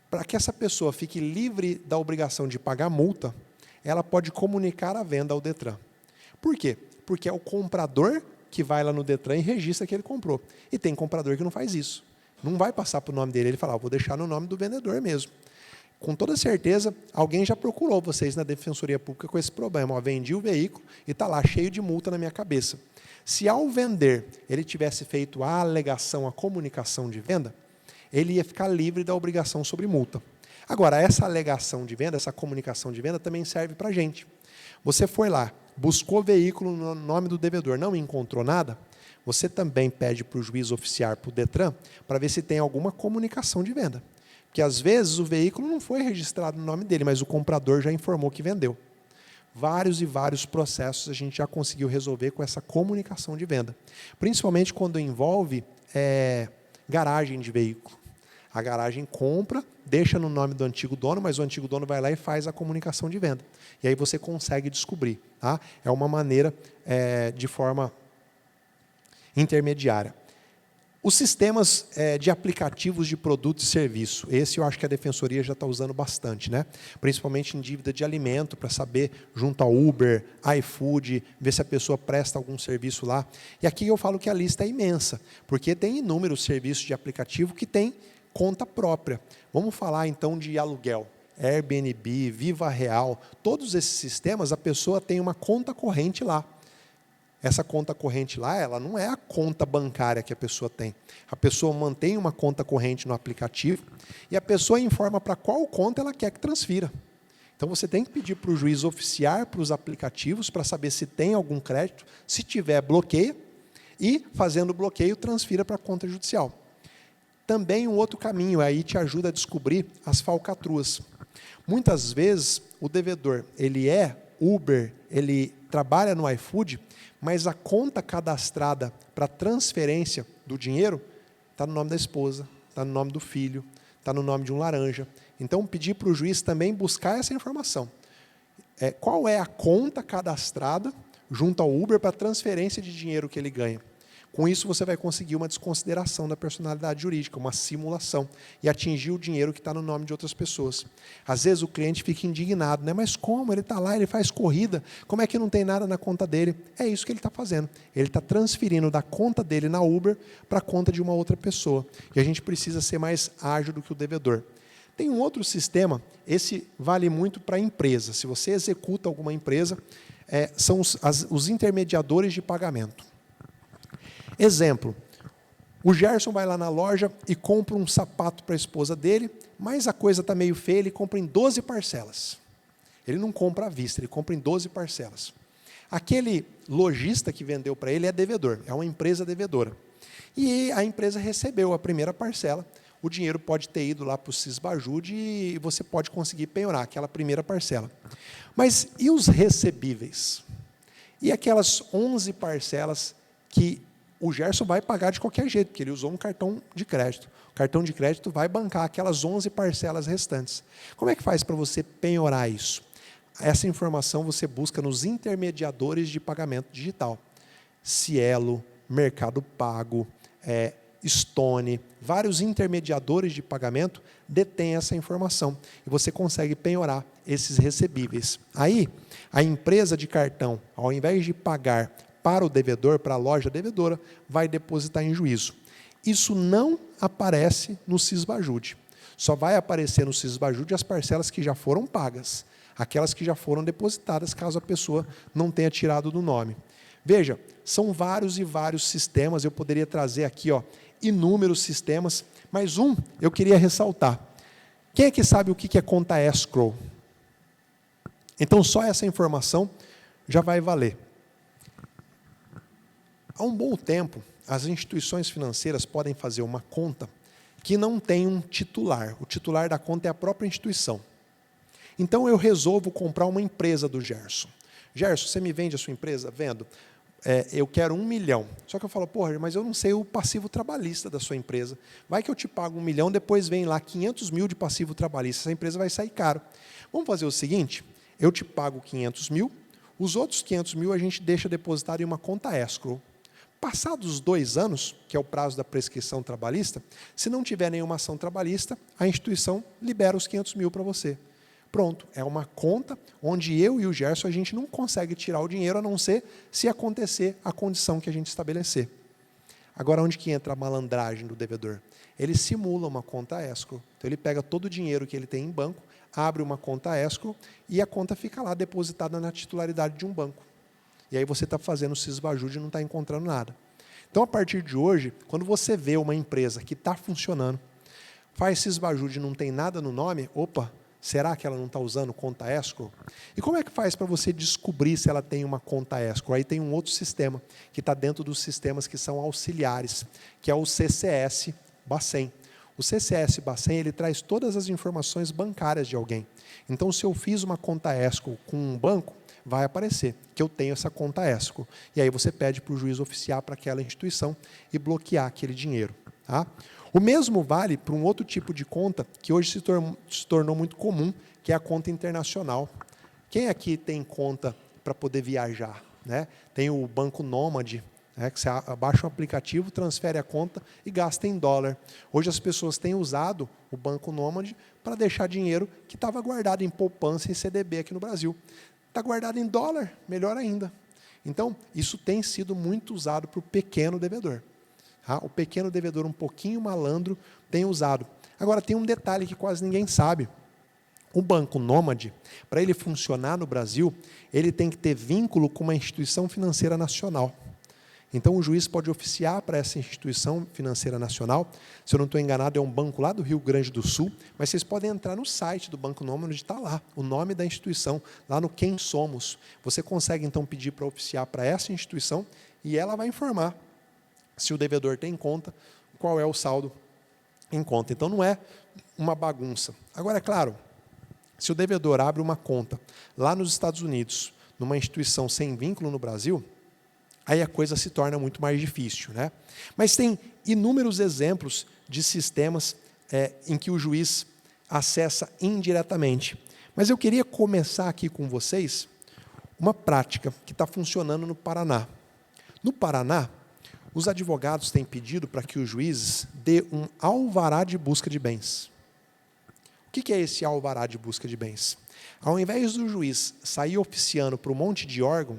para que essa pessoa fique livre da obrigação de pagar multa, ela pode comunicar a venda ao Detran. Por quê? Porque é o comprador que vai lá no Detran e registra que ele comprou. E tem comprador que não faz isso. Não vai passar para o nome dele, ele fala, vou deixar no nome do vendedor mesmo. Com toda certeza, alguém já procurou vocês na Defensoria Pública com esse problema. Vendi o veículo e está lá cheio de multa na minha cabeça. Se ao vender ele tivesse feito a alegação, a comunicação de venda, ele ia ficar livre da obrigação sobre multa. Agora, essa alegação de venda, essa comunicação de venda também serve para a gente. Você foi lá, buscou o veículo no nome do devedor, não encontrou nada, você também pede para o juiz oficiar, para o Detran, para ver se tem alguma comunicação de venda. Porque, às vezes, o veículo não foi registrado no nome dele, mas o comprador já informou que vendeu. Vários e vários processos a gente já conseguiu resolver com essa comunicação de venda. Principalmente quando envolve garagem de veículo. A garagem compra, deixa no nome do antigo dono, mas o antigo dono vai lá e faz a comunicação de venda. E aí você consegue descobrir. Tá? É uma maneira de forma intermediária. Os sistemas de aplicativos de produto e serviço, esse eu acho que a Defensoria já está usando bastante, né? Principalmente em dívida de alimento, para saber, junto ao Uber, iFood, ver se a pessoa presta algum serviço lá. E aqui eu falo que a lista é imensa, porque tem inúmeros serviços de aplicativo que têm conta própria. Vamos falar então de aluguel, Airbnb, Viva Real, todos esses sistemas a pessoa tem uma conta corrente lá. Essa conta corrente lá, ela não é a conta bancária que a pessoa tem. A pessoa mantém uma conta corrente no aplicativo e a pessoa informa para qual conta ela quer que transfira. Então você tem que pedir para o juiz oficiar para os aplicativos para saber se tem algum crédito, se tiver bloqueia e fazendo o bloqueio transfira para a conta judicial. Também um outro caminho, aí te ajuda a descobrir as falcatruas. Muitas vezes, o devedor, ele é Uber, ele trabalha no iFood, mas a conta cadastrada para transferência do dinheiro está no nome da esposa, está no nome do filho, está no nome de um laranja. Então, pedir para o juiz também buscar essa informação. Qual é a conta cadastrada junto ao Uber para transferência de dinheiro que ele ganha? Com isso, você vai conseguir uma desconsideração da personalidade jurídica, uma simulação, e atingir o dinheiro que está no nome de outras pessoas. Às vezes, o cliente fica indignado, né? Mas como? Ele está lá, ele faz corrida, como é que não tem nada na conta dele? É isso que ele está fazendo. Ele está transferindo da conta dele na Uber para a conta de uma outra pessoa. E a gente precisa ser mais ágil do que o devedor. Tem um outro sistema, esse vale muito para a empresa. Se você executa alguma empresa, são os intermediadores de pagamento. Exemplo, o Gerson vai lá na loja e compra um sapato para a esposa dele, mas a coisa está meio feia, ele compra em 12 parcelas. Ele não compra à vista, ele compra em 12 parcelas. Aquele lojista que vendeu para ele é devedor, é uma empresa devedora. E a empresa recebeu a primeira parcela, o dinheiro pode ter ido lá para o Sisbajude e você pode conseguir penhorar aquela primeira parcela. Mas e os recebíveis? E aquelas 11 parcelas que o Gerson vai pagar de qualquer jeito, porque ele usou um cartão de crédito. O cartão de crédito vai bancar aquelas 11 parcelas restantes. Como é que faz para você penhorar isso? Essa informação você busca nos intermediadores de pagamento digital. Cielo, Mercado Pago, Stone, vários intermediadores de pagamento detêm essa informação. E você consegue penhorar esses recebíveis. Aí, a empresa de cartão, ao invés de pagar para o devedor, para a loja devedora, vai depositar em juízo. Isso não aparece no Sisbajude. Só vai aparecer no Sisbajude as parcelas que já foram pagas, aquelas que já foram depositadas, caso a pessoa não tenha tirado do nome. Veja, são vários e vários sistemas, eu poderia trazer aqui inúmeros sistemas, mas eu queria ressaltar. Quem é que sabe o que é conta escrow? Então, só essa informação já vai valer. Há um bom tempo, as instituições financeiras podem fazer uma conta que não tem um titular. O titular da conta é a própria instituição. Então, eu resolvo comprar uma empresa do Gerson. Gerson, você me vende a sua empresa? Vendo. Eu quero 1 milhão. Só que eu falo, porra, mas eu não sei o passivo trabalhista da sua empresa. Vai que eu te pago 1 milhão, depois vem lá 500 mil de passivo trabalhista. Essa empresa vai sair caro. Vamos fazer o seguinte, eu te pago 500 mil, os outros 500 mil a gente deixa depositado em uma conta escrow. Passados 2 anos, que é o prazo da prescrição trabalhista, se não tiver nenhuma ação trabalhista, a instituição libera os 500 mil para você. Pronto, é uma conta onde eu e o Gerson a gente não consegue tirar o dinheiro, a não ser se acontecer a condição que a gente estabelecer. Agora, onde que entra a malandragem do devedor? Ele simula uma conta escrow. Então, ele pega todo o dinheiro que ele tem em banco, abre uma conta escrow e a conta fica lá depositada na titularidade de um banco. E aí você está fazendo o Sisbajude e não está encontrando nada. Então, a partir de hoje, quando você vê uma empresa que está funcionando, faz Sisbajude e não tem nada no nome, opa, será que ela não está usando conta escrow? E como é que faz para você descobrir se ela tem uma conta escrow? Aí tem um outro sistema, que está dentro dos sistemas que são auxiliares, que é o CCS Bacen. O CCS Bacen, ele traz todas as informações bancárias de alguém. Então, se eu fiz uma conta escrow com um banco, vai aparecer que eu tenho essa conta escrow. E aí você pede para o juiz oficiar para aquela instituição e bloquear aquele dinheiro. Tá? O mesmo vale para um outro tipo de conta que hoje se tornou muito comum, que é a conta internacional. Quem aqui tem conta para poder viajar? Né? Tem o Banco Nômade, né, que você baixa um aplicativo, transfere a conta e gasta em dólar. Hoje as pessoas têm usado o Banco Nômade para deixar dinheiro que estava guardado em poupança e CDB aqui no Brasil. Está guardado em dólar, melhor ainda. Então, isso tem sido muito usado para o pequeno devedor. Tá? O pequeno devedor, um pouquinho malandro, tem usado. Agora, tem um detalhe que quase ninguém sabe. O Banco Nômade, para ele funcionar no Brasil, ele tem que ter vínculo com uma instituição financeira nacional. Então, o juiz pode oficiar para essa instituição financeira nacional. Se eu não estou enganado, é um banco lá do Rio Grande do Sul, mas vocês podem entrar no site do Banco Nômade, onde está lá, o nome da instituição, lá no Quem Somos. Você consegue, então, pedir para oficiar para essa instituição e ela vai informar se o devedor tem conta, qual é o saldo em conta. Então, não é uma bagunça. Agora, é claro, se o devedor abre uma conta lá nos Estados Unidos, numa instituição sem vínculo no Brasil, aí a coisa se torna muito mais difícil, né? Mas tem inúmeros exemplos de sistemas em que o juiz acessa indiretamente. Mas eu queria começar aqui com vocês uma prática que está funcionando no Paraná. No Paraná, os advogados têm pedido para que os juízes dê um alvará de busca de bens. O que é esse alvará de busca de bens? Ao invés do juiz sair oficiando para um monte de órgão,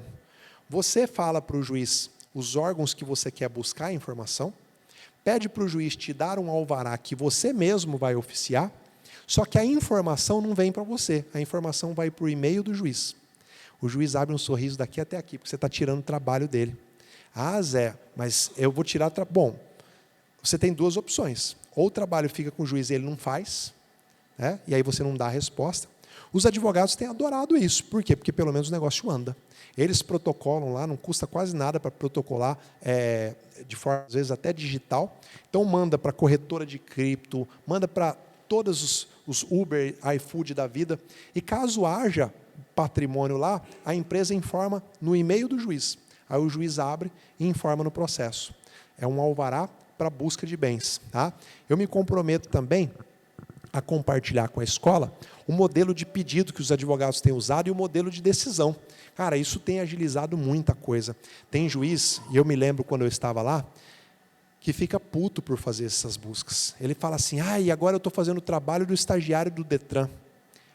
você fala para o juiz os órgãos que você quer buscar a informação, pede para o juiz te dar um alvará que você mesmo vai oficiar, só que a informação não vem para você, a informação vai para o e-mail do juiz. O juiz abre um sorriso daqui até aqui, porque você está tirando o trabalho dele. Ah, Zé, mas eu vou tirar... Bom, você tem duas opções. Ou o trabalho fica com o juiz e ele não faz, né? E aí você não dá a resposta. Os advogados têm adorado isso. Por quê? Porque pelo menos o negócio anda. Eles protocolam lá, não custa quase nada para protocolar, de forma, às vezes, até digital. Então, manda para a corretora de cripto, manda para todos os Uber, iFood da vida. E caso haja patrimônio lá, a empresa informa no e-mail do juiz. Aí o juiz abre e informa no processo. É um alvará para busca de bens. Tá? Eu me comprometo também a compartilhar com a escola o modelo de pedido que os advogados têm usado e o modelo de decisão. Cara, isso tem agilizado muita coisa. Tem juiz, e eu me lembro quando eu estava lá, que fica puto por fazer essas buscas. Ele fala assim, e agora eu estou fazendo o trabalho do estagiário do Detran.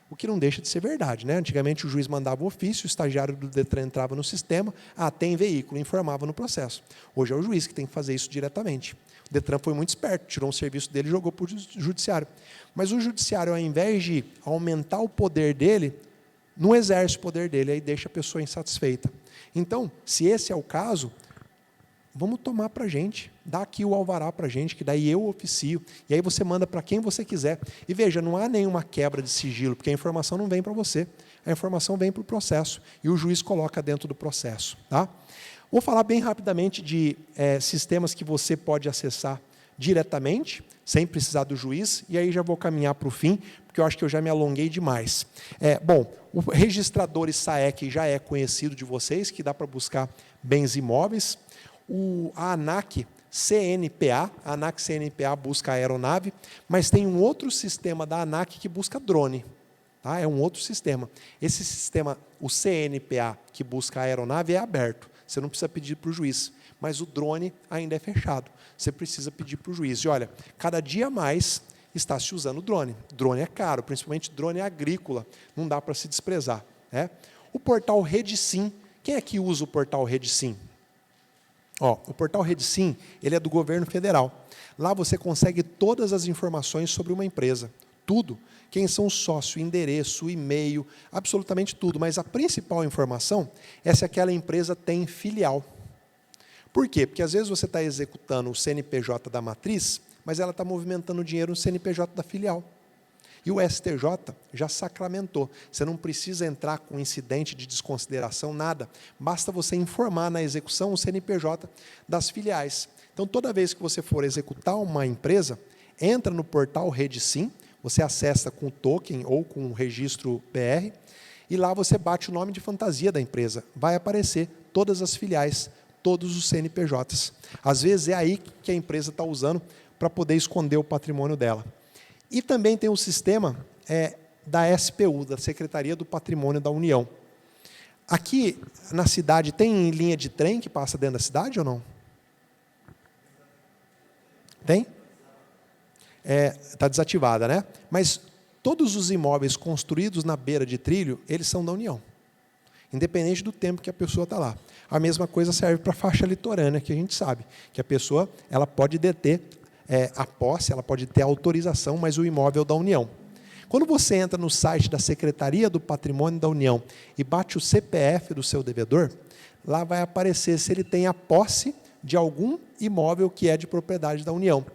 O que não deixa de ser verdade, né? Antigamente o juiz mandava o ofício, o estagiário do Detran entrava no sistema, tem veículo, informava no processo. Hoje é o juiz que tem que fazer isso diretamente. O Detran foi muito esperto, tirou um serviço dele e jogou para o judiciário. Mas o judiciário, ao invés de aumentar o poder dele, não exerce o poder dele, aí deixa a pessoa insatisfeita. Então, se esse é o caso, vamos tomar para a gente, dá aqui o alvará para a gente, que daí eu oficio, e aí você manda para quem você quiser. E veja, não há nenhuma quebra de sigilo, porque a informação não vem para você, a informação vem para o processo, e o juiz coloca dentro do processo. Tá? Vou falar bem rapidamente de sistemas que você pode acessar diretamente, sem precisar do juiz, e aí já vou caminhar para o fim, porque eu acho que eu já me alonguei demais. Bom, o registrador SAEC já é conhecido de vocês, que dá para buscar bens imóveis. A ANAC CNPA busca aeronave, mas tem um outro sistema da ANAC que busca drone. Tá? É um outro sistema. Esse sistema, o CNPA, que busca aeronave, é aberto. Você não precisa pedir para o juiz. Mas o drone ainda é fechado. Você precisa pedir para o juiz. E olha, cada dia mais está se usando drone. Drone é caro, principalmente drone agrícola. Não dá para se desprezar. Né? O portal RedeSim. Quem é que usa o portal RedeSim? O portal RedeSim, ele é do governo federal. Lá você consegue todas as informações sobre uma empresa. Tudo. Quem são os sócios, o endereço, o e-mail, absolutamente tudo. Mas a principal informação é se aquela empresa tem filial. Por quê? Porque às vezes você está executando o CNPJ da matriz, mas ela está movimentando dinheiro no CNPJ da filial. E o STJ já sacramentou. Você não precisa entrar com incidente de desconsideração, nada. Basta você informar na execução o CNPJ das filiais. Então, toda vez que você for executar uma empresa, entra no portal RedeSim, você acessa com o token ou com o registro BR, e lá você bate o nome de fantasia da empresa. Vai aparecer todas as filiais, todos os CNPJs. Às vezes é aí que a empresa está usando para poder esconder o patrimônio dela. E também tem o sistema da SPU, da Secretaria do Patrimônio da União. Aqui na cidade tem linha de trem que passa dentro da cidade ou não? Tem? Está desativada, né? Mas todos os imóveis construídos na beira de trilho, eles são da União. Independente do tempo que a pessoa está lá. A mesma coisa serve para a faixa litorânea, que a gente sabe, que a pessoa ela pode deter a posse, ela pode ter autorização, mas o imóvel da União. Quando você entra no site da Secretaria do Patrimônio da União e bate o CPF do seu devedor, lá vai aparecer se ele tem a posse de algum imóvel que é de propriedade da União.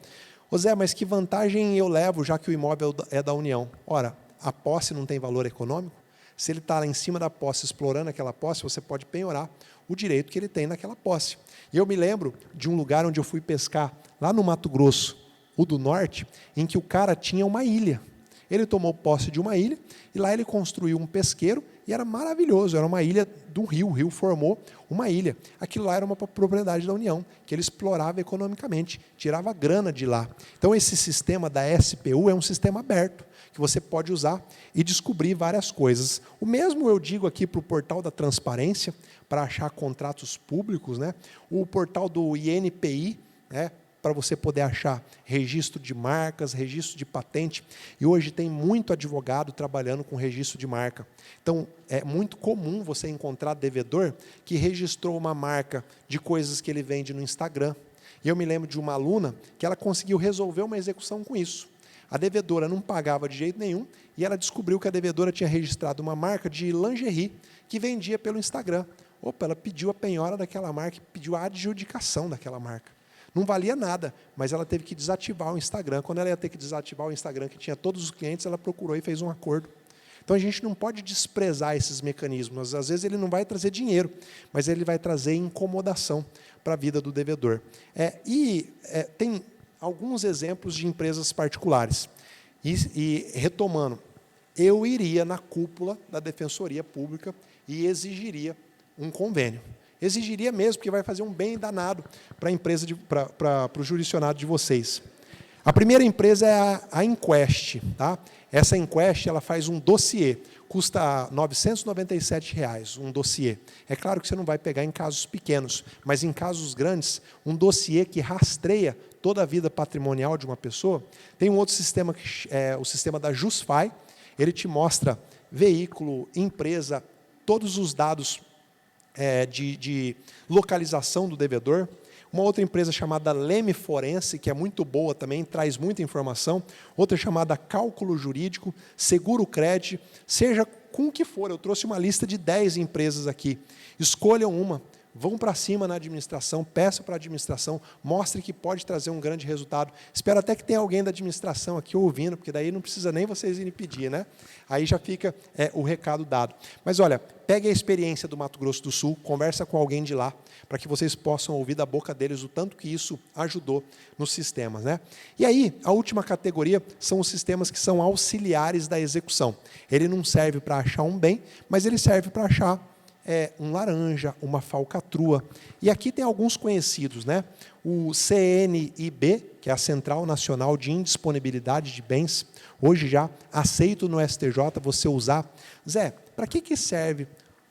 Ô Zé, mas que vantagem eu levo, já que o imóvel é da União? Ora, a posse não tem valor econômico? Se ele está lá em cima da posse, explorando aquela posse, você pode penhorar o direito que ele tem naquela posse. E eu me lembro de um lugar onde eu fui pescar, lá no Mato Grosso, o do norte, em que o cara tinha uma ilha. Ele tomou posse de uma ilha e lá ele construiu um pesqueiro e era maravilhoso, era uma ilha do rio, o rio formou uma ilha. Aquilo lá era uma propriedade da União, que ele explorava economicamente, tirava grana de lá. Então esse sistema da SPU é um sistema aberto, que você pode usar e descobrir várias coisas. O mesmo eu digo aqui para o portal da transparência, para achar contratos públicos, né? O portal do INPI, né? Para você poder achar registro de marcas, registro de patente. E hoje tem muito advogado trabalhando com registro de marca. Então, é muito comum você encontrar devedor que registrou uma marca de coisas que ele vende no Instagram. E eu me lembro de uma aluna que ela conseguiu resolver uma execução com isso. A devedora não pagava de jeito nenhum e ela descobriu que a devedora tinha registrado uma marca de lingerie que vendia pelo Instagram. Opa, ela pediu a penhora daquela marca, pediu a adjudicação daquela marca. Não valia nada, mas ela teve que desativar o Instagram. Quando ela ia ter que desativar o Instagram, que tinha todos os clientes, ela procurou e fez um acordo. Então, a gente não pode desprezar esses mecanismos. Às vezes, ele não vai trazer dinheiro, mas ele vai trazer incomodação para a vida do devedor. Tem alguns exemplos de empresas particulares. E retomando, eu iria na cúpula da Defensoria Pública e exigiria um convênio. Exigiria mesmo, porque vai fazer um bem danado para a empresa, para o jurisdicionado de vocês. A primeira empresa é a Inquest. Tá? Essa Inquest ela faz um dossiê, custa R$ 997, um dossiê. É claro que você não vai pegar em casos pequenos, mas em casos grandes, um dossiê que rastreia toda a vida patrimonial de uma pessoa. Tem um outro sistema, que é o sistema da Jusfy, ele te mostra veículo, empresa, todos os dados de localização do devedor. Uma outra empresa chamada Leme Forense, que é muito boa também, traz muita informação. Outra chamada Cálculo Jurídico, Seguro Crédito, seja com o que for. Eu trouxe uma lista de 10 empresas aqui. Escolham uma, vão para cima na administração, peçam para a administração, mostre que pode trazer um grande resultado. Espero até que tenha alguém da administração aqui ouvindo, porque daí não precisa nem vocês irem pedir, né? Aí já fica o recado dado. Mas olha, pegue a experiência do Mato Grosso do Sul, conversa com alguém de lá, para que vocês possam ouvir da boca deles o tanto que isso ajudou nos sistemas, né? E aí, a última categoria são os sistemas que são auxiliares da execução. Ele não serve para achar um bem, mas ele serve para achar um laranja, uma falcatrua. E aqui tem alguns conhecidos, né? O CNIB, que é a Central Nacional de Indisponibilidade de Bens, hoje já aceito no STJ você usar. Zé, para que serve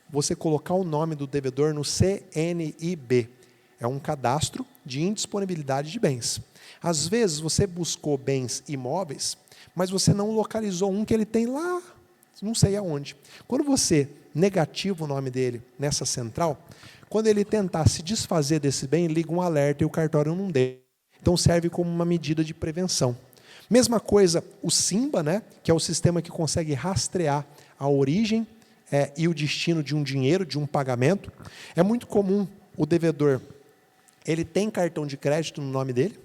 você colocar o nome do devedor no CNIB? É um cadastro de indisponibilidade de bens. Às vezes você buscou bens imóveis, mas você não localizou um que ele tem lá, não sei aonde. Quando você negativa o nome dele nessa central, quando ele tentar se desfazer desse bem, liga um alerta e o cartório não dê. Então serve como uma medida de prevenção. Mesma coisa, o SIMBA, né, que é o sistema que consegue rastrear a origem e o destino de um dinheiro, de um pagamento. É muito comum o devedor, ele tem cartão de crédito no nome dele,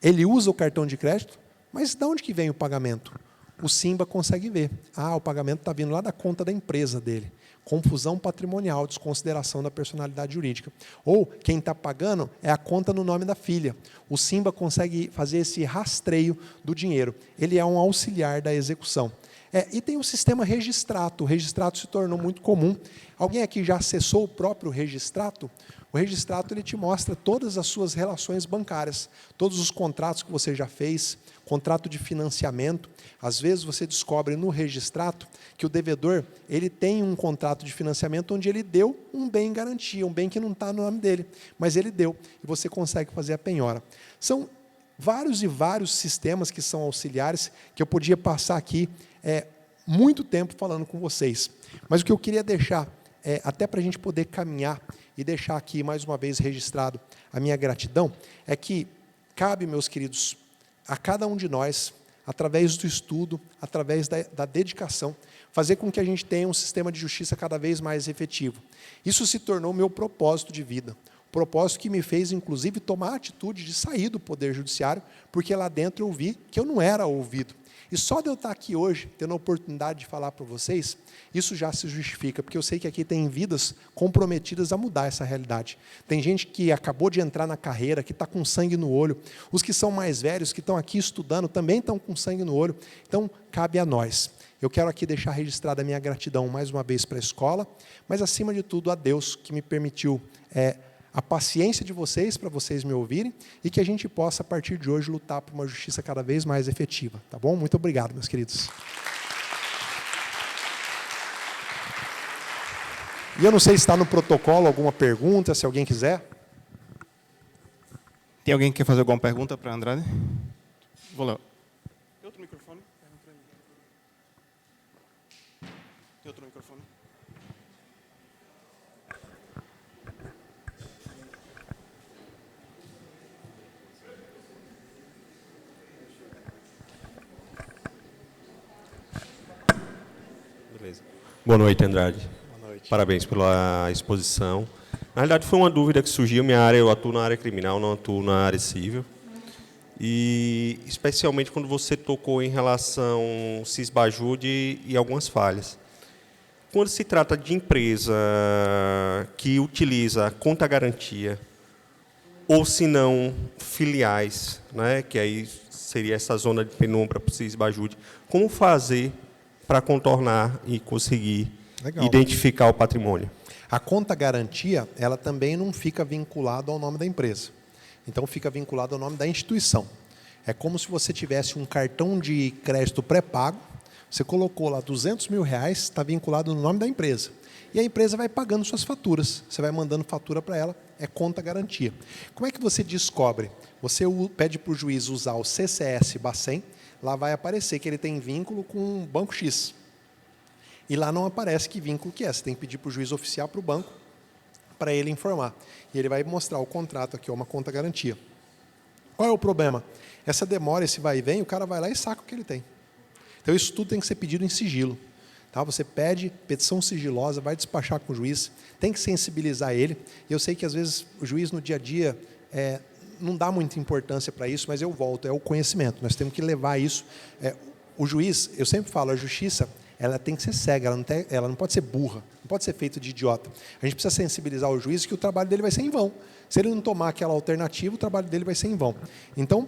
ele usa o cartão de crédito, mas de onde que vem o pagamento? O SIMBA consegue ver. O pagamento está vindo lá da conta da empresa dele. Confusão patrimonial, desconsideração da personalidade jurídica. Ou quem está pagando é a conta no nome da filha. O SIMBA consegue fazer esse rastreio do dinheiro. Ele é um auxiliar da execução. E tem o sistema Registrato. O Registrato se tornou muito comum. Alguém aqui já acessou o próprio Registrato? O Registrato ele te mostra todas as suas relações bancárias, todos os contratos que você já fez, contrato de financiamento. Às vezes você descobre no Registrato que o devedor ele tem um contrato de financiamento onde ele deu um bem em garantia, um bem que não está no nome dele, mas ele deu, e você consegue fazer a penhora. São vários e vários sistemas que são auxiliares, que eu podia passar aqui muito tempo falando com vocês. Mas o que eu queria deixar, até para a gente poder caminhar e deixar aqui mais uma vez registrado a minha gratidão, é que cabe, meus queridos, a cada um de nós, através do estudo, através da dedicação, fazer com que a gente tenha um sistema de justiça cada vez mais efetivo. Isso se tornou meu propósito de vida. O Propósito que me fez, inclusive, tomar a atitude de sair do Poder Judiciário, porque lá dentro eu vi que eu não era ouvido. E só de eu estar aqui hoje, tendo a oportunidade de falar para vocês, isso já se justifica, porque eu sei que aqui tem vidas comprometidas a mudar essa realidade. Tem gente que acabou de entrar na carreira, que está com sangue no olho. Os que são mais velhos, que estão aqui estudando, também estão com sangue no olho. Então, cabe a nós. Eu quero aqui deixar registrada a minha gratidão, mais uma vez, para a escola, mas, acima de tudo, a Deus, que me permitiu a paciência de vocês, para vocês me ouvirem, e que a gente possa, a partir de hoje, lutar por uma justiça cada vez mais efetiva. Tá bom? Muito obrigado, meus queridos. E eu não sei se está no protocolo alguma pergunta, se alguém quiser. Tem alguém que quer fazer alguma pergunta para Andrade? Vou lá. Tem outro microfone? Tem outro microfone? Beleza. Boa noite, Andrade. Boa noite. Parabéns pela exposição. Na realidade, foi uma dúvida que surgiu. Eu atuo na área criminal, não atuo na área civil. E, especialmente, quando você tocou em relação ao Cisbajude e algumas falhas. Quando se trata de empresa que utiliza conta-garantia, ou, se não, filiais, né, que aí seria essa zona de penumbra para o Cisbajude, como fazer para contornar e conseguir identificar o patrimônio? A conta-garantia, ela também não fica vinculada ao nome da empresa. Então, fica vinculado ao nome da instituição. É como se você tivesse um cartão de crédito pré-pago, você colocou lá R$200 mil, está vinculado no nome da empresa. E a empresa vai pagando suas faturas. Você vai mandando fatura para ela, é conta-garantia. Como é que você descobre? Você pede para o juiz usar o CCS Bacen, lá vai aparecer que ele tem vínculo com o Banco X. E lá não aparece que vínculo que é. Você tem que pedir para o juiz oficial, para o banco, para ele informar. E ele vai mostrar o contrato aqui, uma conta-garantia. Qual é o problema? Essa demora, esse vai e vem, o cara vai lá e saca o que ele tem. Então, isso tudo tem que ser pedido em sigilo. Tá? Você pede petição sigilosa, vai despachar com o juiz, tem que sensibilizar ele. E eu sei que, às vezes, o juiz, no dia a dia, não dá muita importância para isso, mas eu volto, é o conhecimento. Nós temos que levar isso. O juiz, eu sempre falo, a justiça, ela tem que ser cega, ela não pode ser burra, não pode ser feita de idiota. A gente precisa sensibilizar o juiz que o trabalho dele vai ser em vão. Se ele não tomar aquela alternativa, o trabalho dele vai ser em vão. Então,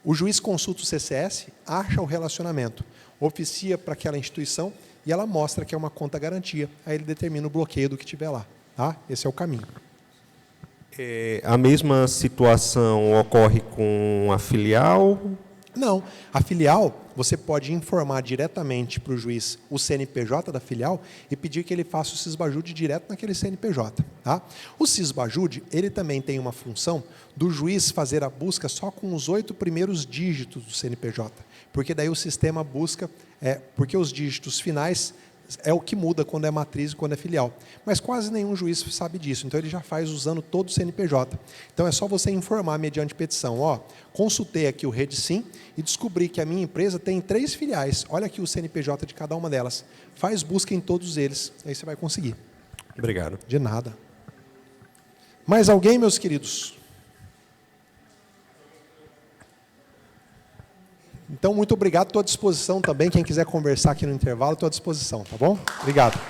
o juiz consulta o CCS, acha o relacionamento, oficia para aquela instituição e ela mostra que é uma conta-garantia. Aí ele determina o bloqueio do que tiver lá. Tá? Esse é o caminho. A mesma situação ocorre com a filial? Não. A filial, você pode informar diretamente para o juiz o CNPJ da filial e pedir que ele faça o Cisbajude direto naquele CNPJ. Tá? O Cisbajude, ele também tem uma função do juiz fazer a busca só com os 8 primeiros dígitos do CNPJ. Porque daí o sistema busca, porque os dígitos finais é o que muda quando é matriz e quando é filial. Mas quase nenhum juiz sabe disso, então ele já faz usando todo o CNPJ. Então é só você informar mediante petição, consultei aqui o RedeSim e descobri que a minha empresa tem 3 filiais, olha aqui o CNPJ de cada uma delas. Faz busca em todos eles, aí você vai conseguir. Obrigado. De nada. Mais alguém, meus queridos? Então, muito obrigado, estou à disposição também. Quem quiser conversar aqui no intervalo, estou à disposição, tá bom? Obrigado.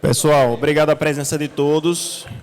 Pessoal, obrigado a presença de todos.